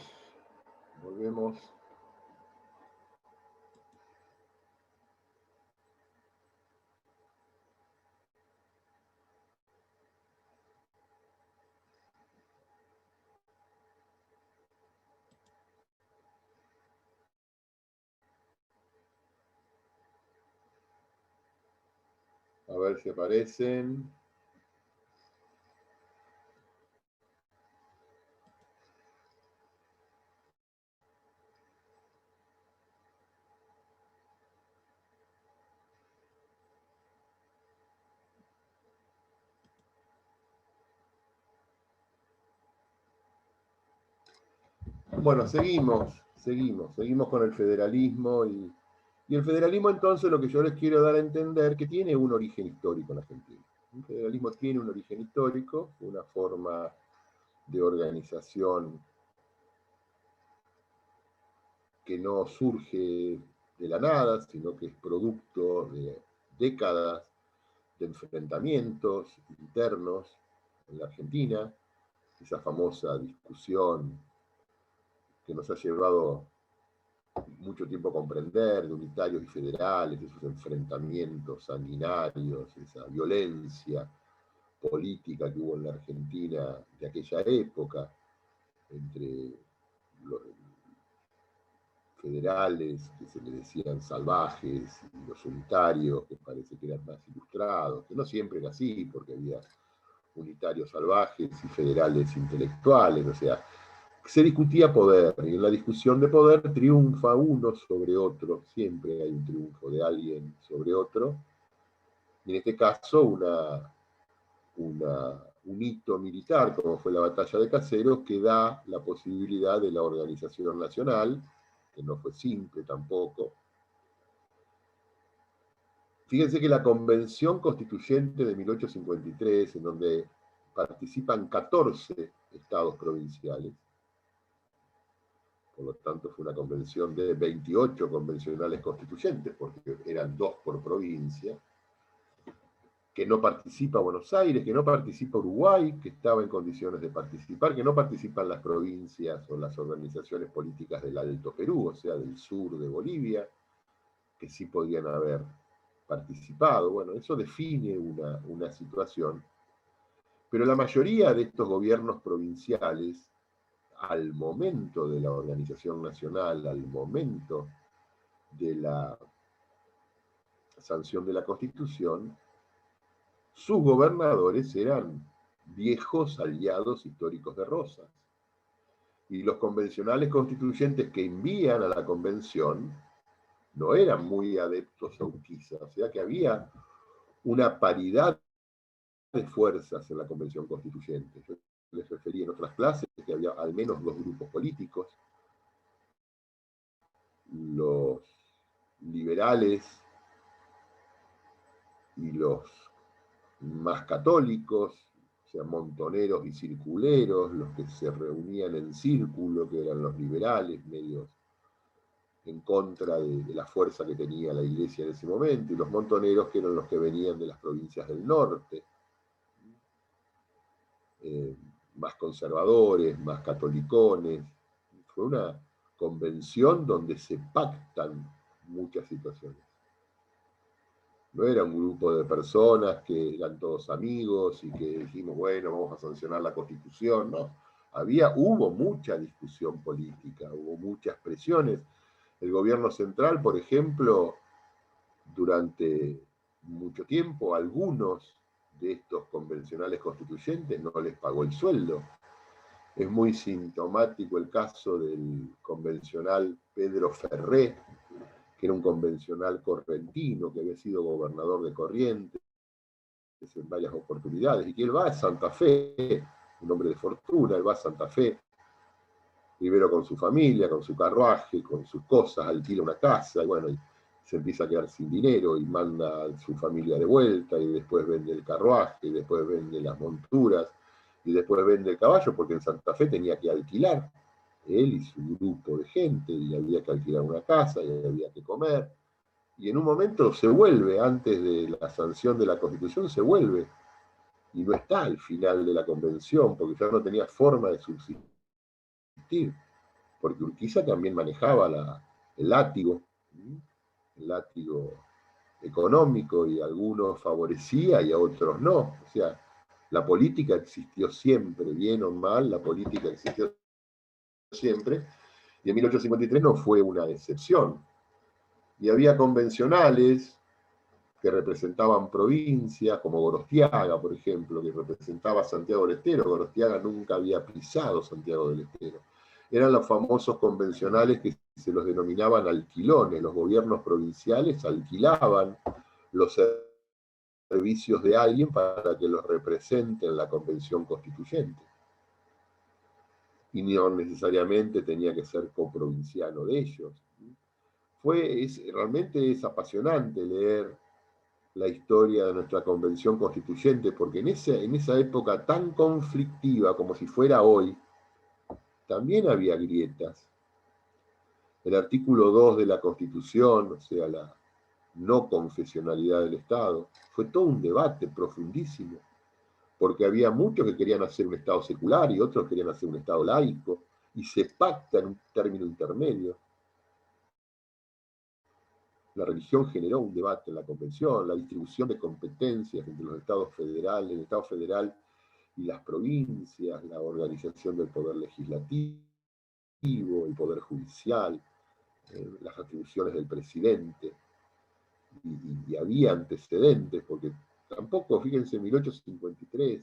A ver si aparecen. Bueno, seguimos con el federalismo y el federalismo entonces lo que yo les quiero dar a entender que tiene un origen histórico en Argentina. El federalismo tiene un origen histórico, una forma de organización que no surge de la nada, sino que es producto de décadas de enfrentamientos internos en la Argentina, esa famosa discusión que nos ha llevado mucho tiempo a comprender, de unitarios y federales, esos enfrentamientos sanguinarios, esa violencia política que hubo en la Argentina de aquella época, entre los federales, que se le decían salvajes, y los unitarios, que parece que eran más ilustrados, que no siempre era así, porque había unitarios salvajes y federales intelectuales, o sea, se discutía poder, y en la discusión de poder triunfa uno sobre otro, siempre hay un triunfo de alguien sobre otro, y en este caso un hito militar, como fue la batalla de Caseros, que da la posibilidad de la organización nacional, que no fue simple tampoco. Fíjense que la Convención Constituyente de 1853, en donde participan 14 estados provinciales, por lo tanto fue una convención de 28 convencionales constituyentes, porque eran 2 por provincia, que no participa Buenos Aires, que no participa Uruguay, que estaba en condiciones de participar, que no participan las provincias o las organizaciones políticas del Alto Perú, o sea, del sur de Bolivia, que sí podían haber participado. Bueno, eso define una situación, pero la mayoría de estos gobiernos provinciales, al momento de la organización nacional, al momento de la sanción de la Constitución, sus gobernadores eran viejos aliados históricos de Rosas. Y los convencionales constituyentes que envían a la convención no eran muy adeptos a Urquiza, o sea que había una paridad de fuerzas en la convención constituyente. Yo les referí en otras clases que había al menos 2 grupos políticos, los liberales y los más católicos, o sea, montoneros y circuleros, los que se reunían en círculo, que eran los liberales, medios en contra de la fuerza que tenía la iglesia en ese momento, y los montoneros, que eran los que venían de las provincias del norte, eh, más conservadores, más catolicones. Fue una convención donde se pactan muchas situaciones. No era un grupo de personas que eran todos amigos y que dijimos, bueno, vamos a sancionar la Constitución, no. Hubo mucha discusión política, hubo muchas presiones. El gobierno central, por ejemplo, durante mucho tiempo, algunos de estos convencionales constituyentes no les pagó el sueldo. Es muy sintomático el caso del convencional Pedro Ferré, que era un convencional correntino, que había sido gobernador de Corrientes en varias oportunidades, y que él va a Santa Fe, un hombre de fortuna, él va a Santa Fe, primero con su familia, con su carruaje, con sus cosas, alquila una casa, y bueno, y se empieza a quedar sin dinero y manda a su familia de vuelta, y después vende el carruaje, y después vende las monturas, y después vende el caballo, porque en Santa Fe tenía que alquilar, él y su grupo de gente, y había que alquilar una casa, y había que comer, y en un momento se vuelve, antes de la sanción de la Constitución, se vuelve, y no está al final de la convención, porque ya no tenía forma de subsistir existir, porque Urquiza también manejaba el látigo económico, y a algunos favorecía y a otros no. O sea, la política existió siempre, bien o mal, la política existió siempre, y en 1853 no fue una excepción. Y había convencionales que representaban provincias, como Gorostiaga, por ejemplo, que representaba a Santiago del Estero. Gorostiaga nunca había pisado Santiago del Estero. Eran los famosos convencionales que se los denominaban alquilones. Los gobiernos provinciales alquilaban los servicios de alguien para que los represente en la convención constituyente. Y no necesariamente tenía que ser coprovinciano de ellos. Realmente es apasionante leer la historia de nuestra convención constituyente, porque en esa época tan conflictiva como si fuera hoy, también había grietas. El artículo 2 de la Constitución, o sea, la no confesionalidad del Estado, fue todo un debate profundísimo, porque había muchos que querían hacer un Estado secular y otros querían hacer un Estado laico, y se pacta en un término intermedio. La religión generó un debate en la Convención, la distribución de competencias entre los estados federales, el Estado federal y las provincias, la organización del poder legislativo, el poder judicial, las atribuciones del presidente. Y había antecedentes, porque tampoco, fíjense, en 1853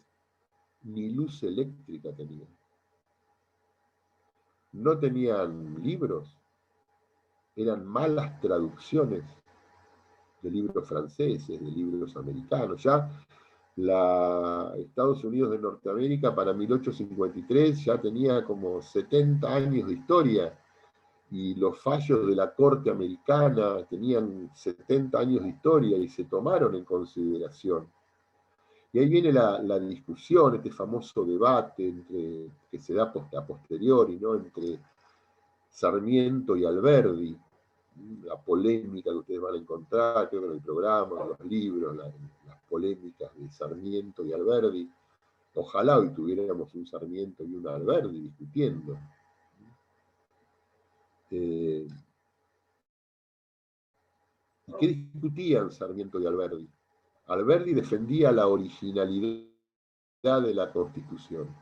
ni luz eléctrica tenían. No tenían libros, eran malas traducciones de libros franceses, de libros americanos. Ya Estados Unidos de Norteamérica para 1853 ya tenía como 70 años de historia, y los fallos de la Corte Americana tenían 70 años de historia y se tomaron en consideración. Y ahí viene la discusión, este famoso debate que se da a posteriori, ¿no?, entre Sarmiento y Alberdi, la polémica que ustedes van a encontrar, creo que en el programa, en los libros, las polémicas de Sarmiento y Alberdi. Ojalá hoy tuviéramos un Sarmiento y un Alberdi discutiendo. ¿Y qué discutían Sarmiento y Alberdi? Alberdi defendía la originalidad de la Constitución,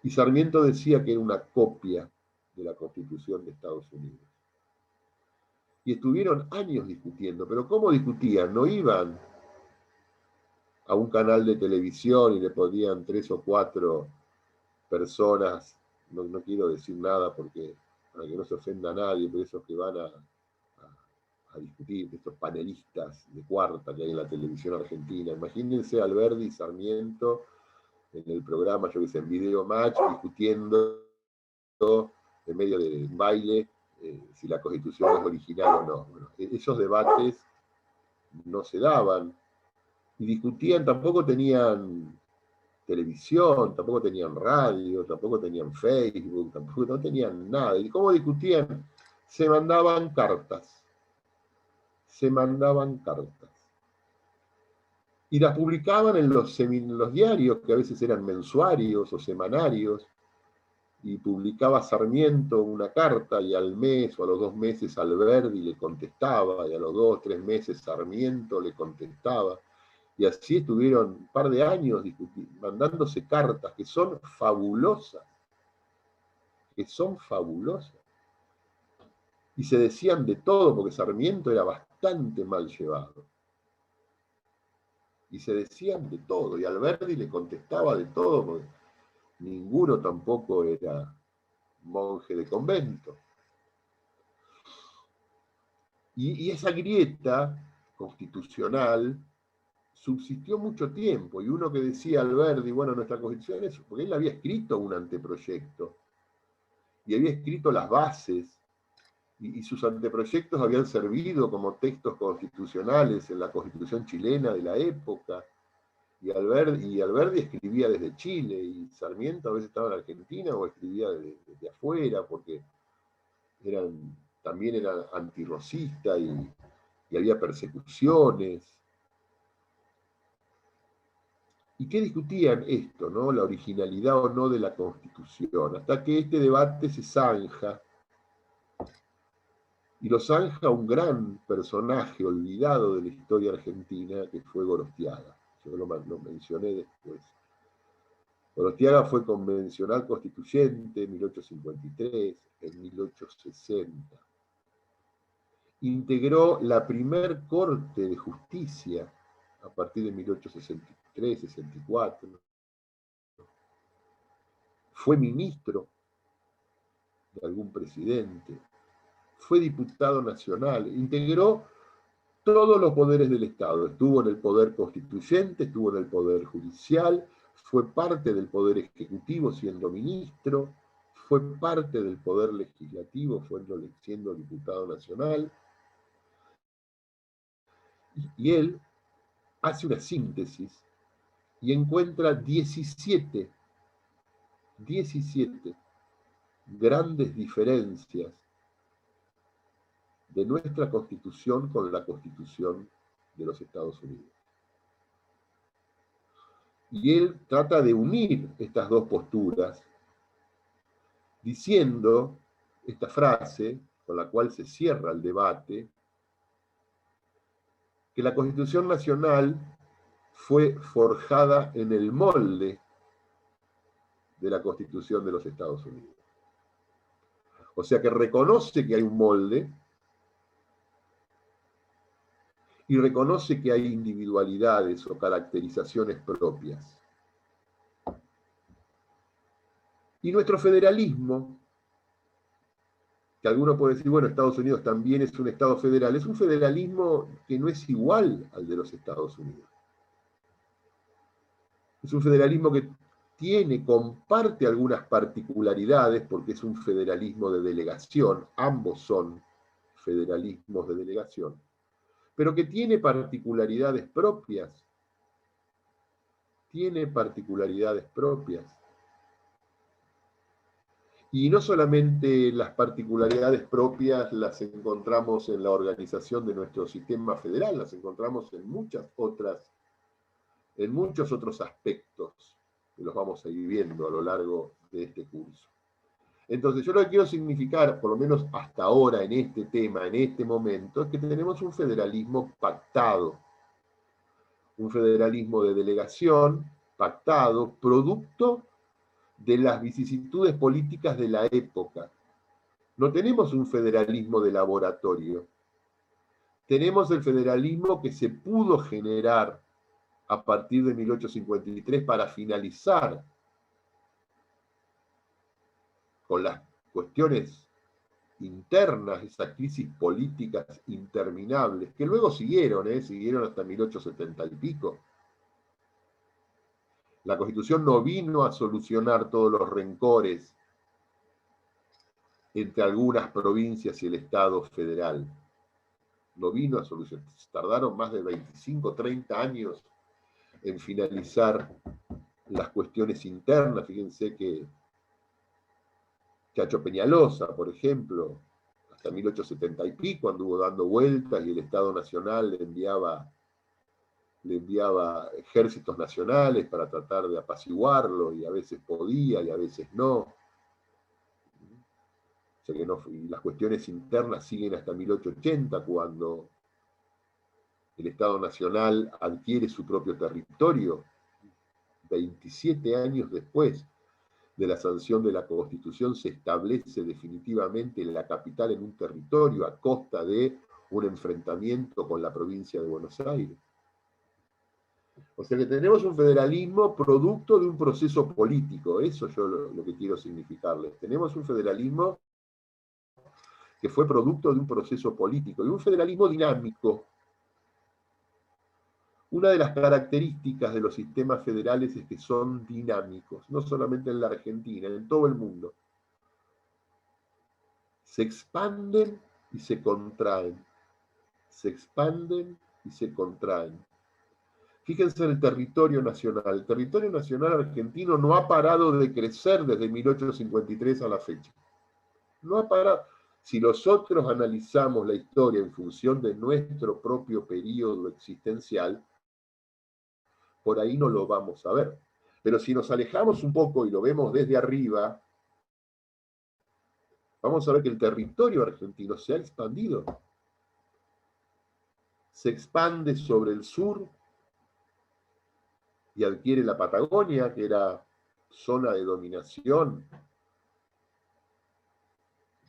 y Sarmiento decía que era una copia de la Constitución de Estados Unidos. Y estuvieron años discutiendo, pero ¿cómo discutían? No iban a un canal de televisión y le ponían 3 o 4 personas, no quiero decir nada porque para que no se ofenda a nadie, pero esos que van a discutir, estos panelistas de cuarta que hay en la televisión argentina. Imagínense a Alberdi y Sarmiento en el programa, yo que sé, en Video Match, discutiendo en medio de un baile si la Constitución es original o no. Bueno, esos debates no se daban, y discutían, tampoco tenían televisión, tampoco tenían radio, tampoco tenían Facebook, tampoco no tenían nada. ¿Y cómo discutían? Se mandaban cartas. Se mandaban cartas. Y las publicaban en los diarios, que a veces eran mensuarios o semanarios, y publicaba Sarmiento una carta, y al mes o a los 2 meses Alberdi le contestaba, y a los 2 o 3 meses Sarmiento le contestaba. Y así estuvieron un par de años mandándose cartas que son fabulosas, Y se decían de todo, porque Sarmiento era bastante mal llevado. Y se decían de todo, y Alberdi le contestaba de todo, porque ninguno tampoco era monje de convento. Y esa grieta constitucional subsistió mucho tiempo, y uno que decía Alberdi, bueno, nuestra Constitución es, porque él había escrito un anteproyecto, y había escrito las bases, y sus anteproyectos habían servido como textos constitucionales en la Constitución chilena de la época, y Alberdi escribía desde Chile, y Sarmiento a veces estaba en Argentina o escribía desde afuera, porque también era antirrocista, y había persecuciones. ¿Y qué discutían esto, ¿no? La originalidad o no de la Constitución, hasta que este debate se zanja, y lo zanja un gran personaje olvidado de la historia argentina, que fue Gorostiaga. Yo lo mencioné después. Gorostiaga fue convencional constituyente en 1853, en 1860. Integró la primer Corte de Justicia a partir de 1863-64. Fue ministro de algún presidente. Fue diputado nacional. Integró todos los poderes del Estado. Estuvo en el poder constituyente, estuvo en el poder judicial, fue parte del poder ejecutivo siendo ministro, fue parte del poder legislativo siendo diputado nacional. Y él hace una síntesis y encuentra 17 grandes diferencias de nuestra Constitución con la Constitución de los Estados Unidos. Y él trata de unir estas dos posturas diciendo esta frase con la cual se cierra el debate, que la Constitución Nacional fue forjada en el molde de la Constitución de los Estados Unidos. O sea que reconoce que hay un molde y reconoce que hay individualidades o caracterizaciones propias. Y nuestro federalismo, que alguno puede decir, bueno, Estados Unidos también es un Estado federal, es un federalismo que no es igual al de los Estados Unidos. Es un federalismo que comparte algunas particularidades, porque es un federalismo de delegación, ambos son federalismos de delegación, pero que tiene particularidades propias. Tiene particularidades propias. Y no solamente las particularidades propias las encontramos en la organización de nuestro sistema federal, las encontramos en muchos otros aspectos que los vamos a ir viendo a lo largo de este curso. Entonces, yo lo que quiero significar, por lo menos hasta ahora, en este tema, en este momento, es que tenemos un federalismo pactado, un federalismo de delegación pactado, producto de las vicisitudes políticas de la época. No tenemos un federalismo de laboratorio. Tenemos el federalismo que se pudo generar a partir de 1853 para finalizar con las cuestiones internas, esas crisis políticas interminables, que luego siguieron hasta 1870 y pico. La Constitución no vino a solucionar todos los rencores entre algunas provincias y el Estado federal. No vino a solucionar. Tardaron más de 25, 30 años en finalizar las cuestiones internas. Fíjense que Chacho Peñalosa, por ejemplo, hasta 1870 y pico anduvo dando vueltas y el Estado Nacional le enviaba ejércitos nacionales para tratar de apaciguarlo, y a veces podía y a veces no. O sea que no, y las cuestiones internas siguen hasta 1880, cuando el Estado Nacional adquiere su propio territorio, 27 años después de la sanción de la Constitución, se establece definitivamente la capital en un territorio a costa de un enfrentamiento con la provincia de Buenos Aires. O sea que tenemos un federalismo producto de un proceso político, eso yo lo que quiero significarles. Tenemos un federalismo que fue producto de un proceso político, y un federalismo dinámico. Una de las características de los sistemas federales es que son dinámicos, no solamente en la Argentina, en todo el mundo. Se expanden y se contraen. Se expanden y se contraen. Fíjense en el territorio nacional. El territorio nacional argentino no ha parado de crecer desde 1853 a la fecha. No ha parado. Si nosotros analizamos la historia en función de nuestro propio periodo existencial, por ahí no lo vamos a ver. Pero si nos alejamos un poco y lo vemos desde arriba, vamos a ver que el territorio argentino se ha expandido. Se expande sobre el sur y adquiere la Patagonia, que era zona de dominación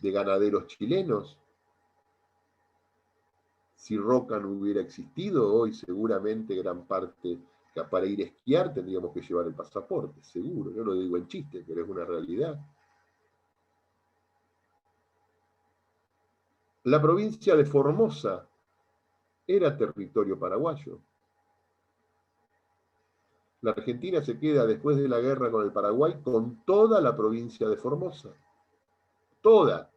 de ganaderos chilenos. Si Roca no hubiera existido, hoy seguramente gran parte, que para ir a esquiar tendríamos que llevar el pasaporte, seguro. Yo lo digo en chiste, pero es una realidad. La provincia de Formosa era territorio paraguayo. La Argentina se queda después de la guerra con el Paraguay con toda la provincia de Formosa. Toda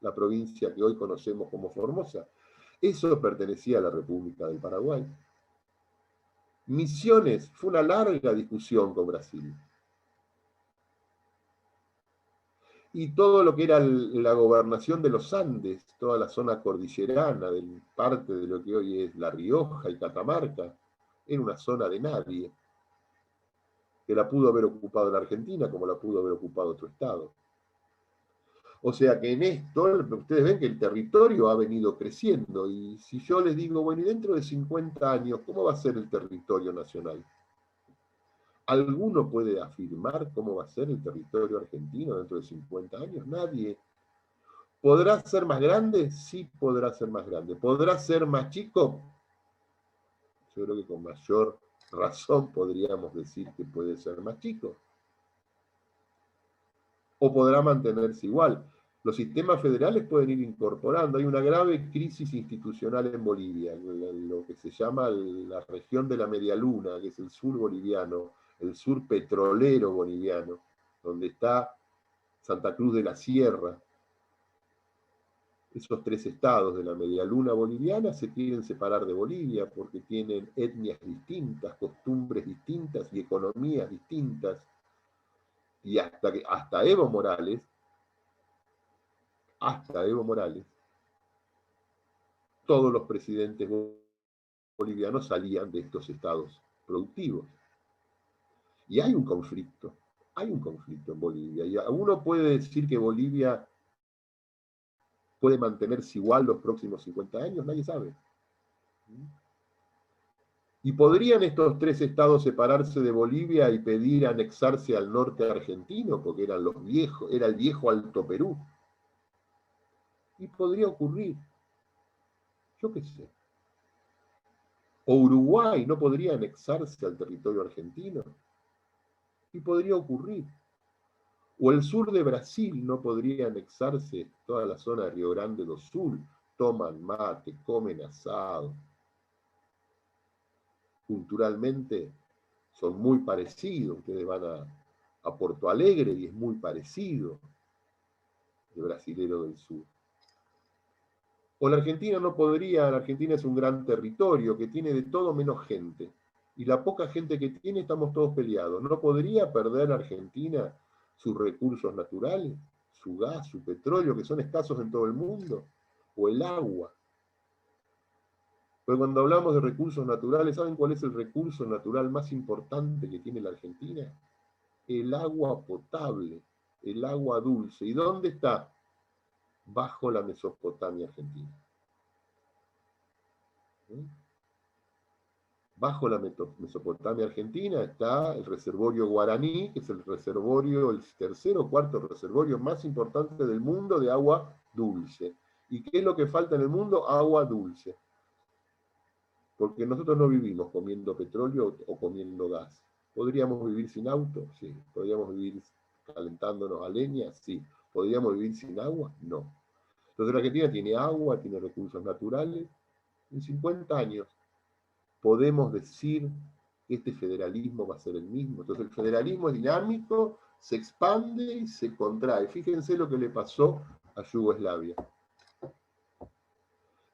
la provincia que hoy conocemos como Formosa. Eso pertenecía a la República del Paraguay. Misiones, fue una larga discusión con Brasil. Y todo lo que era la gobernación de los Andes, toda la zona cordillerana, parte de lo que hoy es La Rioja y Catamarca, era una zona de nadie, que la pudo haber ocupado la Argentina como la pudo haber ocupado otro estado. O sea que en esto, ustedes ven que el territorio ha venido creciendo, y si yo les digo, bueno, y dentro de 50 años, ¿cómo va a ser el territorio nacional? ¿Alguno puede afirmar cómo va a ser el territorio argentino dentro de 50 años? Nadie. ¿Podrá ser más grande? Sí, podrá ser más grande. ¿Podrá ser más chico? Yo creo que con mayor razón podríamos decir que puede ser más chico. ¿O podrá mantenerse igual? Los sistemas federales pueden ir incorporando. Hay una grave crisis institucional en Bolivia, lo que se llama la región de la Media Luna, que es el sur boliviano, el sur petrolero boliviano, donde está Santa Cruz de la Sierra. Esos tres estados de la Media Luna boliviana se quieren separar de Bolivia porque tienen etnias distintas, costumbres distintas y economías distintas. Y hasta Evo Morales, todos los presidentes bolivianos salían de estos estados productivos. Y hay un conflicto en Bolivia. Y uno puede decir que Bolivia puede mantenerse igual los próximos 50 años, nadie sabe. ¿Y podrían estos tres estados separarse de Bolivia y pedir anexarse al norte argentino? Porque era el viejo Alto Perú. Y podría ocurrir. Yo qué sé. O Uruguay no podría anexarse al territorio argentino. Y podría ocurrir. O el sur de Brasil no podría anexarse toda la zona de Río Grande do Sul. Toman mate, comen asado. Culturalmente son muy parecidos. Ustedes van a Porto Alegre y es muy parecido el brasilero del sur. O la Argentina no podría, la Argentina es un gran territorio que tiene de todo menos gente. Y la poca gente que tiene estamos todos peleados. ¿No podría perder Argentina sus recursos naturales, su gas, su petróleo, que son escasos en todo el mundo? O el agua. Pero cuando hablamos de recursos naturales, ¿saben cuál es el recurso natural más importante que tiene la Argentina? El agua potable, el agua dulce. ¿Y dónde está? Bajo la Mesopotamia argentina. Bajo la Mesopotamia argentina está el reservorio Guaraní, que es el tercer o cuarto reservorio más importante del mundo de agua dulce. ¿Y qué es lo que falta en el mundo? Agua dulce. Porque nosotros no vivimos comiendo petróleo o comiendo gas. ¿Podríamos vivir sin auto? Sí. ¿Podríamos vivir calentándonos a leña? Sí. ¿Podríamos vivir sin agua? No. Entonces la Argentina tiene agua, tiene recursos naturales. En 50 años podemos decir que este federalismo va a ser el mismo. Entonces el federalismo es dinámico, se expande y se contrae. Fíjense lo que le pasó a Yugoslavia.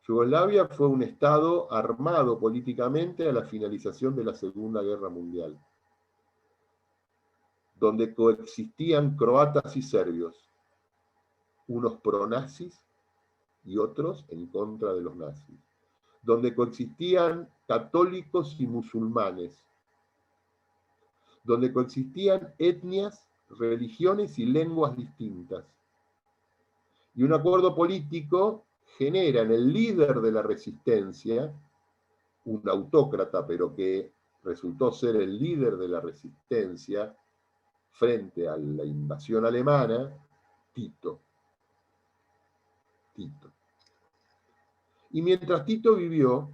Yugoslavia fue un estado armado políticamente a la finalización de la Segunda Guerra Mundial, donde coexistían croatas y serbios, unos pronazis y otros en contra de los nazis, donde coexistían católicos y musulmanes, donde coexistían etnias, religiones y lenguas distintas. Y un acuerdo político genera en el líder de la resistencia, un autócrata, pero que resultó ser el líder de la resistencia frente a la invasión alemana, Tito. Y mientras Tito vivió,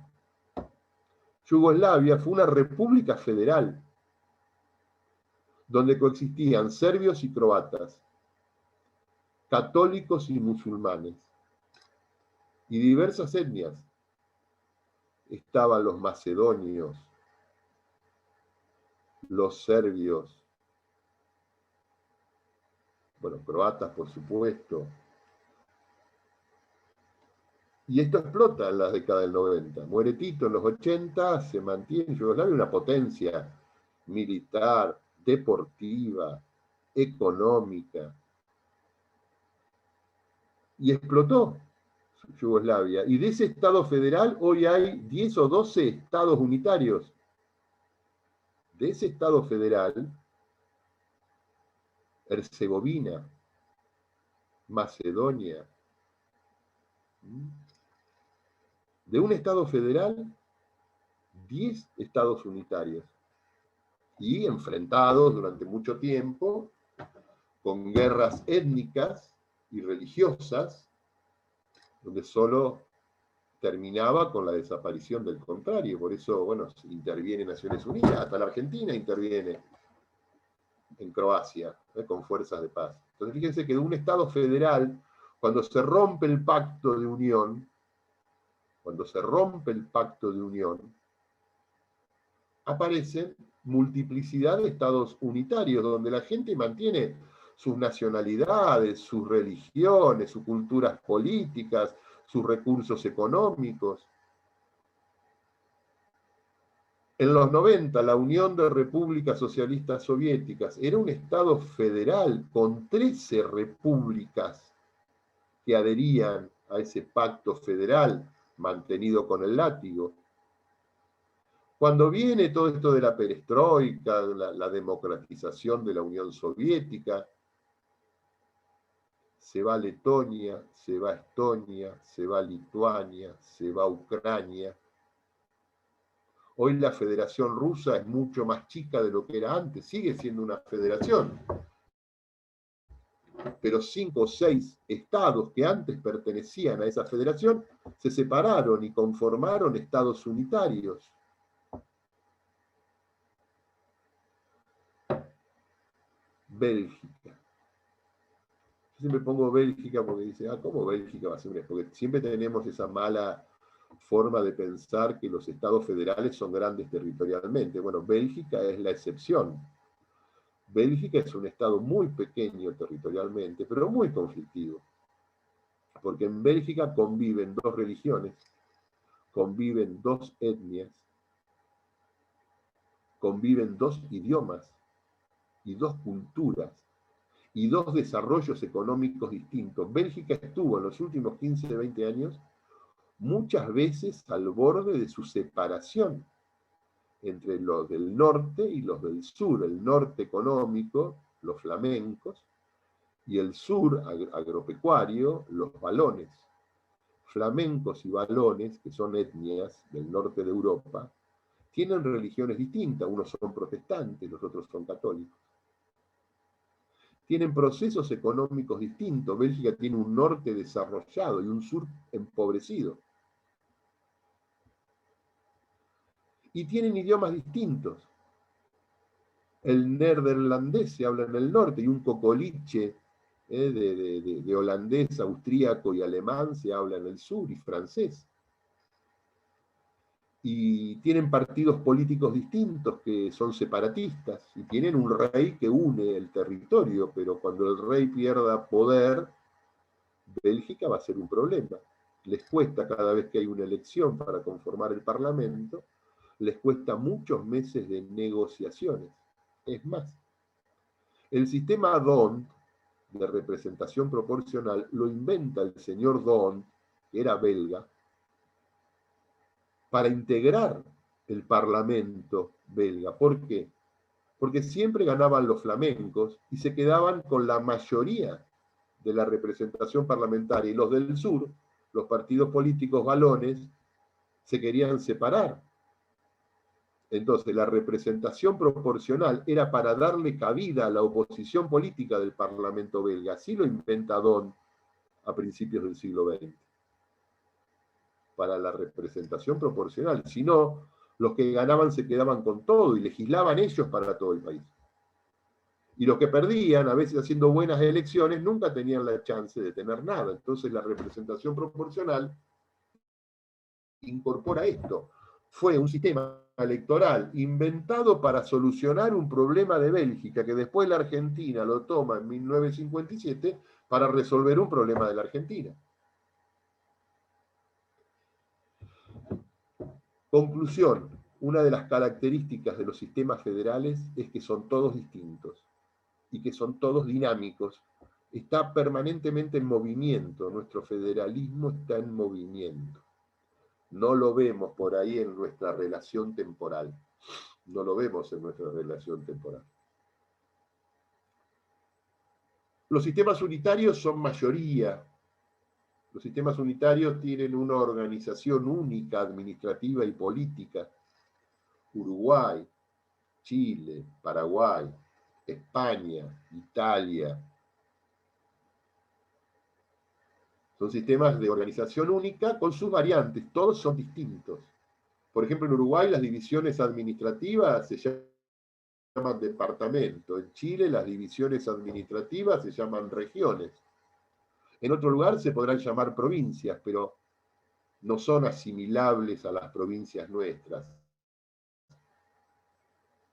Yugoslavia fue una república federal, donde coexistían serbios y croatas, católicos y musulmanes, y diversas etnias. Estaban los macedonios, los serbios, bueno, croatas por supuesto. Y esto explota en la década del 90. Muere Tito en los 80, se mantiene Yugoslavia una potencia militar, deportiva, económica. Y explotó Yugoslavia. Y de ese Estado federal hoy hay 10 o 12 estados unitarios. De ese Estado federal, Herzegovina, Macedonia. De un Estado federal, 10 estados unitarios. Y enfrentados durante mucho tiempo con guerras étnicas y religiosas, donde solo terminaba con la desaparición del contrario. Por eso, bueno, interviene Naciones Unidas, hasta la Argentina interviene en Croacia, con fuerzas de paz. Entonces fíjense que de un Estado federal, cuando se rompe el pacto de unión, aparecen multiplicidad de estados unitarios, donde la gente mantiene sus nacionalidades, sus religiones, sus culturas políticas, sus recursos económicos. En los 90, la Unión de Repúblicas Socialistas Soviéticas era un Estado federal con 13 repúblicas que adherían a ese pacto federal mantenido con el látigo. Cuando viene todo esto de la perestroika, la democratización de la Unión Soviética, se va Letonia, se va Estonia, se va Lituania, se va Ucrania. Hoy la Federación Rusa es mucho más chica de lo que era antes, sigue siendo una federación. Pero 5 o 6 estados que antes pertenecían a esa federación se separaron y conformaron estados unitarios. Bélgica. Yo siempre pongo Bélgica porque dice, ¿cómo Bélgica va a ser una? Porque siempre tenemos esa mala forma de pensar que los estados federales son grandes territorialmente. Bueno, Bélgica es la excepción. Bélgica es un estado muy pequeño territorialmente, pero muy conflictivo. Porque en Bélgica conviven 2 religiones, conviven 2 etnias, conviven 2 idiomas y 2 culturas y 2 desarrollos económicos distintos. Bélgica estuvo en los últimos 15, 20 años muchas veces al borde de su separación entre los del norte y los del sur. El norte económico, los flamencos, y el sur agropecuario, los valones. Flamencos y valones, que son etnias del norte de Europa, tienen religiones distintas, unos son protestantes, los otros son católicos. Tienen procesos económicos distintos. Bélgica tiene un norte desarrollado y un sur empobrecido. Y tienen idiomas distintos. El neerlandés se habla en el norte y un cocoliche de holandés, austríaco y alemán se habla en el sur, y francés. Y tienen partidos políticos distintos que son separatistas, y tienen un rey que une el territorio, pero cuando el rey pierda poder, Bélgica va a ser un problema. Les cuesta cada vez que hay una elección para conformar el Parlamento, les cuesta muchos meses de negociaciones. Es más, el sistema D'Hondt de representación proporcional lo inventa el señor D'Hondt, que era belga, para integrar el Parlamento belga. ¿Por qué? porque siempre ganaban los flamencos y se quedaban con la mayoría de la representación parlamentaria, y los del sur, los partidos políticos balones, se querían separar. Entonces, la representación proporcional era para darle cabida a la oposición política del Parlamento belga. Así lo inventa Don a principios del siglo XX. Para la representación proporcional. Si no, los que ganaban se quedaban con todo y legislaban ellos para todo el país. Y los que perdían, a veces haciendo buenas elecciones, nunca tenían la chance de tener nada. Entonces, la representación proporcional incorpora esto. Fue un sistema electoral inventado para solucionar un problema de Bélgica, que después la Argentina lo toma en 1957 para resolver un problema de la Argentina. Conclusión, una de las características de los sistemas federales es que son todos distintos y que son todos dinámicos. Está permanentemente en movimiento, nuestro federalismo está en movimiento. No lo vemos por ahí en nuestra relación temporal. No lo vemos en nuestra relación temporal. Los sistemas unitarios son mayoría. Los sistemas unitarios tienen una organización única, administrativa y política. Uruguay, Chile, Paraguay, España, Italia. Son sistemas de organización única con sus variantes, todos son distintos. Por ejemplo, en Uruguay las divisiones administrativas se llaman departamento. En Chile las divisiones administrativas se llaman regiones. En otro lugar se podrán llamar provincias, pero no son asimilables a las provincias nuestras.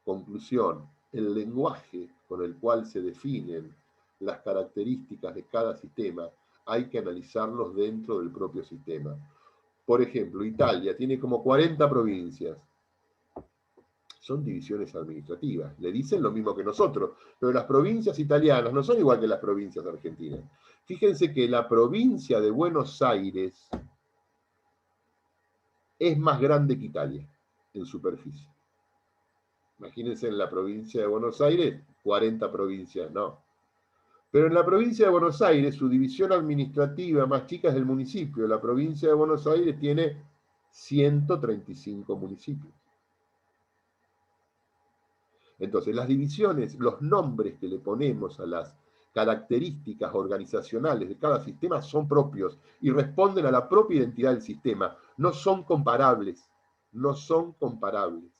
Conclusión, el lenguaje con el cual se definen las características de cada sistema hay que analizarlos dentro del propio sistema. Por ejemplo, Italia tiene como 40 provincias. Son divisiones administrativas. Le dicen lo mismo que nosotros, pero las provincias italianas no son igual que las provincias argentinas. Fíjense que la provincia de Buenos Aires es más grande que Italia en superficie. Imagínense en la provincia de Buenos Aires, 40 provincias, no. Pero en la provincia de Buenos Aires, su división administrativa más chica es el municipio. La provincia de Buenos Aires tiene 135 municipios. Entonces, las divisiones, los nombres que le ponemos a las características organizacionales de cada sistema son propios y responden a la propia identidad del sistema. No son comparables, no son comparables.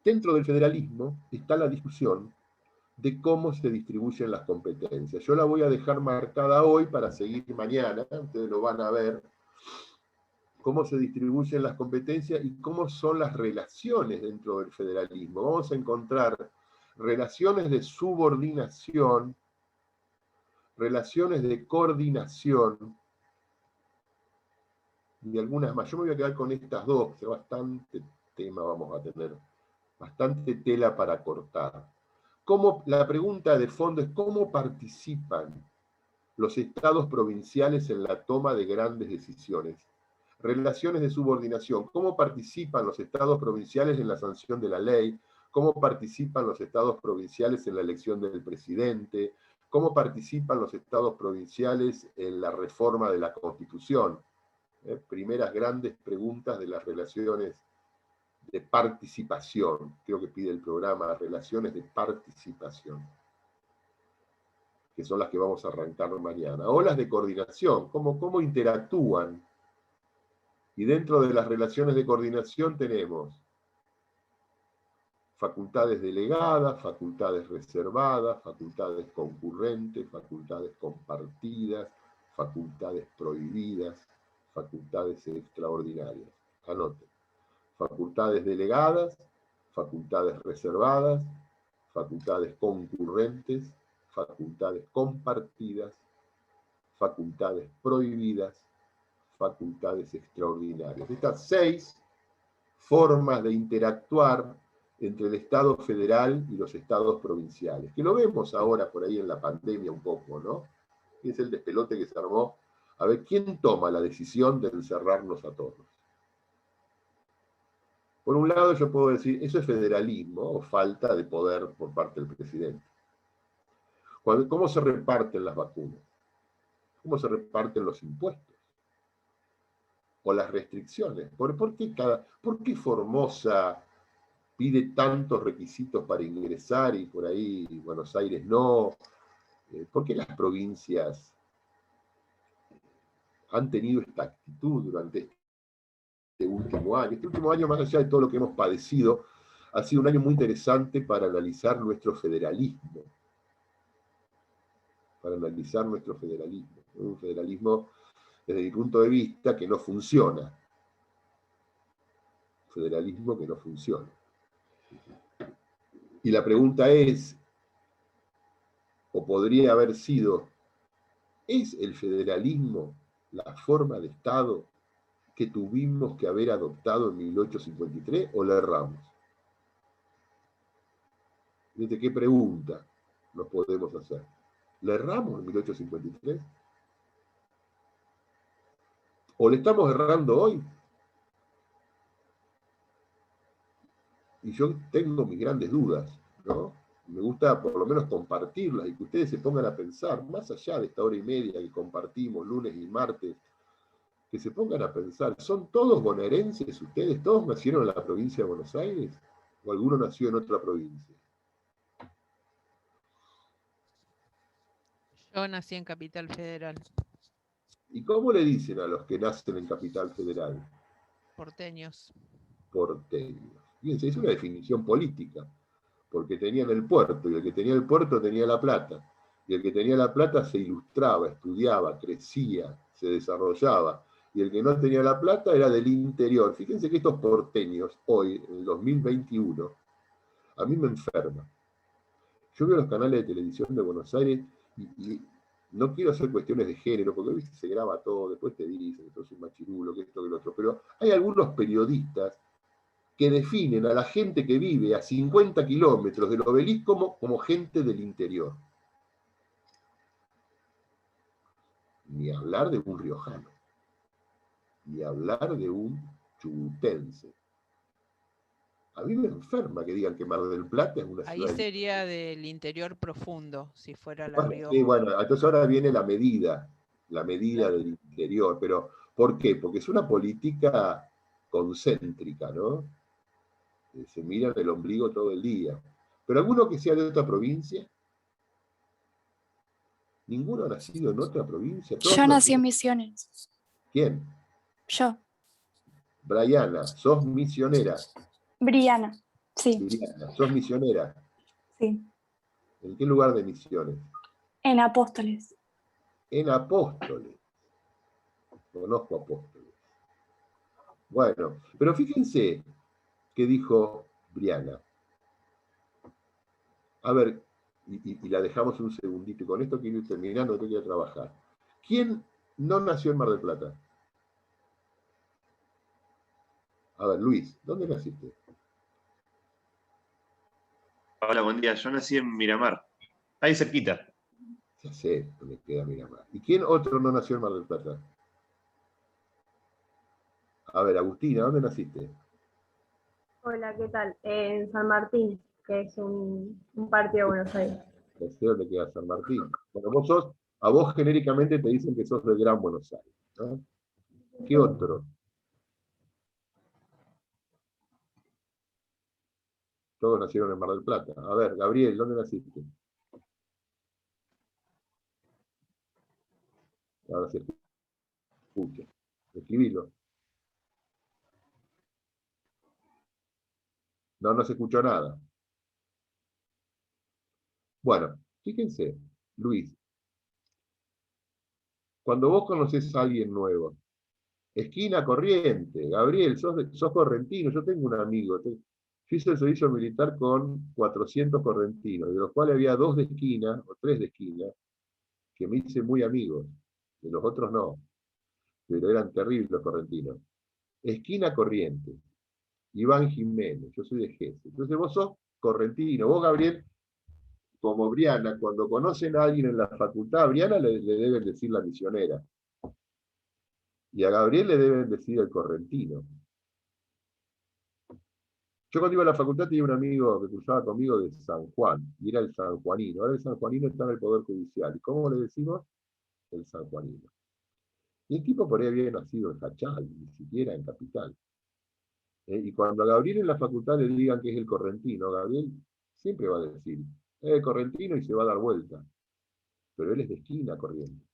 Dentro del federalismo está la discusión de cómo se distribuyen las competencias. Yo la voy a dejar marcada hoy para seguir mañana, ustedes lo van a ver, cómo se distribuyen las competencias y cómo son las relaciones dentro del federalismo. Vamos a encontrar relaciones de subordinación, relaciones de coordinación y algunas más. Yo me voy a quedar con estas dos, que bastante tema vamos a tener, bastante tela para cortar. La pregunta de fondo es cómo participan los estados provinciales en la toma de grandes decisiones. Relaciones de subordinación, cómo participan los estados provinciales en la sanción de la ley, cómo participan los estados provinciales en la elección del presidente, cómo participan los estados provinciales en la reforma de la Constitución. Primeras grandes preguntas de las relaciones de participación, creo que pide el programa, relaciones de participación, que son las que vamos a arrancar mañana. O las de coordinación, cómo interactúan. Y dentro de las relaciones de coordinación tenemos facultades delegadas, facultades reservadas, facultades concurrentes, facultades compartidas, facultades prohibidas, facultades extraordinarias. Anoten. Facultades delegadas, facultades reservadas, facultades concurrentes, facultades compartidas, facultades prohibidas, facultades extraordinarias. Estas 6 formas de interactuar entre el Estado federal y los estados provinciales, que lo vemos ahora por ahí en la pandemia un poco, ¿no? Es el despelote que se armó A ver, ¿quién toma la decisión de encerrarnos a todos? Por un lado yo puedo decir, eso es federalismo o falta de poder por parte del presidente. ¿Cómo se reparten las vacunas? ¿Cómo se reparten los impuestos? O las restricciones. ¿Por qué Formosa pide tantos requisitos para ingresar y por ahí Buenos Aires no? ¿Por qué las provincias han tenido esta actitud durante este último año? Este último año, más allá de todo lo que hemos padecido, ha sido un año muy interesante para analizar nuestro federalismo. Un federalismo, desde mi punto de vista, que no funciona. Un federalismo que no funciona. Y la pregunta es, o podría haber sido, ¿es el federalismo la forma de Estado que tuvimos que haber adoptado en 1853 o la erramos? ¿Desde qué pregunta nos podemos hacer? ¿La erramos en 1853? ¿O le estamos errando hoy? Y yo tengo mis grandes dudas, ¿no? Me gusta por lo menos compartirlas y que ustedes se pongan a pensar, más allá de esta hora y media que compartimos lunes y martes, que se pongan a pensar, ¿son todos bonaerenses ustedes? ¿Todos nacieron en la provincia de Buenos Aires? ¿O alguno nació en otra provincia? Yo nací en Capital Federal. ¿Y cómo le dicen a los que nacen en Capital Federal? Porteños. Porteños. Fíjense, es una definición política, porque tenían el puerto, y el que tenía el puerto tenía la plata, y el que tenía la plata se ilustraba, estudiaba, crecía, se desarrollaba, y el que no tenía la plata era del interior. Fíjense que estos porteños, hoy, en el 2021, a mí me enferman. Yo veo los canales de televisión de Buenos Aires y no quiero hacer cuestiones de género, porque ¿viste? Se graba todo, después te dicen que sos un machirulo, que esto, que lo otro, pero hay algunos periodistas que definen a la gente que vive a 50 kilómetros del obelisco como gente del interior. Ni hablar de un riojano, ni hablar de un chubutense. A mí me enferma que digan que Mar del Plata es una ciudad... Ahí sería del interior profundo, si fuera La Bueno, Rioja. sí, bueno, entonces ahora viene la medida Claro. del interior, pero ¿por qué? Porque es una política concéntrica, ¿no? Se mira el ombligo todo el día. Pero alguno que sea de otra provincia, ninguno ha nacido en otra provincia. Yo nací en Misiones. ¿Quién? Yo. Briana, sos misionera. Briana. Sí. Briana, sos misionera. Sí. ¿En qué lugar de Misiones? En Apóstoles. En Apóstoles. Conozco Apóstoles. Bueno, pero fíjense que dijo Briana. A ver, y la dejamos un segundito, y con esto quiero ir terminando, tengo que ir a trabajar. ¿Quién no nació en Mar del Plata? A ver, Luis, ¿dónde naciste? Hola, buen día. Yo nací en Miramar, ahí cerquita. Ya sé dónde queda Miramar. ¿Y quién otro no nació en Mar del Plata? A ver, Agustina, ¿dónde naciste? Hola, ¿qué tal? En San Martín, que es un partido de Buenos Aires. No sé dónde queda San Martín. Bueno, a vos genéricamente te dicen que sos del Gran Buenos Aires, ¿no? ¿Qué otro? Todos nacieron en Mar del Plata. A ver, Gabriel, ¿dónde naciste? Ahora se escucha. Escribilo. No se escuchó nada. Bueno, fíjense, Luis, cuando vos conocés a alguien nuevo, esquina Corriente, Gabriel, sos correntino, yo tengo un amigo, yo hice el servicio militar con 400 correntinos, de los cuales había 2 de esquina, o 3 de esquina, que me hice muy amigos, de los otros no, pero eran terribles los correntinos. Esquina Corriente, Iván Jiménez, yo soy de Gese. Entonces vos sos correntino, vos Gabriel, como Briana, cuando conocen a alguien en la facultad, a Briana le deben decir la misionera. Y a Gabriel le deben decir el correntino. Yo cuando iba a la facultad tenía un amigo que cursaba conmigo de San Juan, y era el sanjuanino. Ahora el sanjuanino está en el Poder Judicial. ¿Y cómo le decimos? El sanjuanino. Y el tipo por ahí había nacido en Jachal, ni siquiera en Capital. Y cuando a Gabriel en la facultad le digan que es el correntino, Gabriel siempre va a decir, correntino, y se va a dar vuelta. Pero él es de esquina corriente.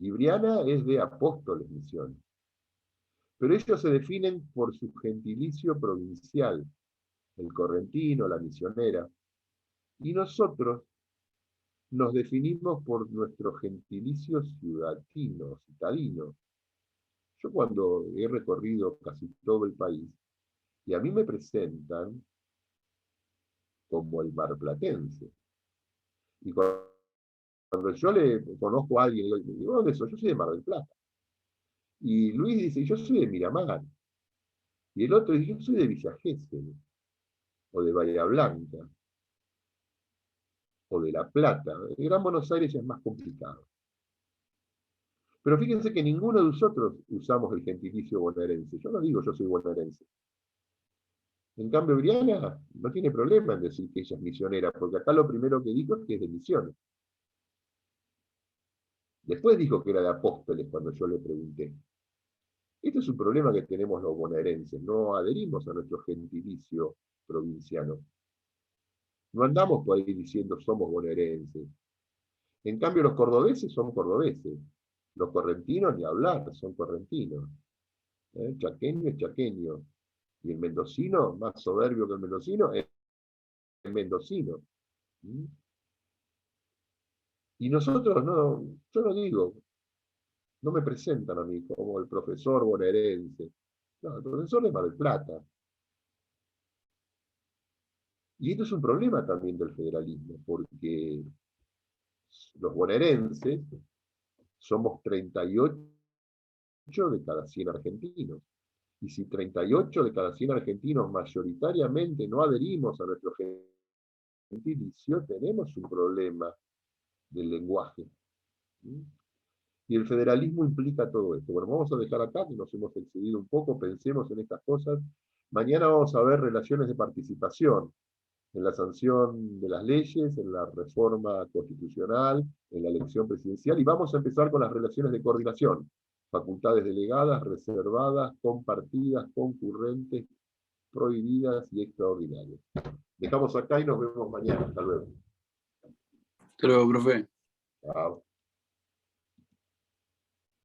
Y Briana es de Apóstoles Misiones. Pero ellos se definen por su gentilicio provincial, el correntino, la misionera. Y nosotros nos definimos por nuestro gentilicio citadino. Yo cuando he recorrido casi todo el país, y a mí me presentan como el marplatense. Y cuando yo le conozco a alguien, le digo, ¿dónde soy? Yo soy de Mar del Plata. Y Luis dice, yo soy de Miramar. Y el otro dice, yo soy de Villa Gesell, o de Bahía Blanca, o de La Plata. En Gran Buenos Aires es más complicado. Pero fíjense que ninguno de nosotros usamos el gentilicio bonaerense. Yo no digo yo soy bonaerense. En cambio, Briana no tiene problema en decir que ella es misionera, porque acá lo primero que dijo es que es de Misiones. Después dijo que era de Apóstoles cuando yo le pregunté. Este es un problema que tenemos los bonaerenses, no adherimos a nuestro gentilicio provinciano. No andamos por ahí diciendo somos bonaerenses. En cambio los cordobeses son cordobeses. Los correntinos ni hablar, son correntinos. Chaqueño es chaqueño. Y el mendocino, más soberbio que el mendocino, es el mendocino. Y nosotros no, yo no digo, no me presentan a mí como el profesor bonaerense. No, el profesor de Mar del Plata. Y esto es un problema también del federalismo, porque los bonaerenses somos 38 de cada 100 argentinos. Y si 38 de cada 100 argentinos mayoritariamente no adherimos a nuestro gentilicio, tenemos un problema del lenguaje. Y el federalismo implica todo esto. Bueno, vamos a dejar acá, que nos hemos excedido un poco, pensemos en estas cosas. Mañana vamos a ver relaciones de participación en la sanción de las leyes, en la reforma constitucional, en la elección presidencial, y vamos a empezar con las relaciones de coordinación. Facultades delegadas, reservadas, compartidas, concurrentes, prohibidas y extraordinarias. Dejamos acá y nos vemos mañana. Hasta luego. Hasta luego, profe. Chao.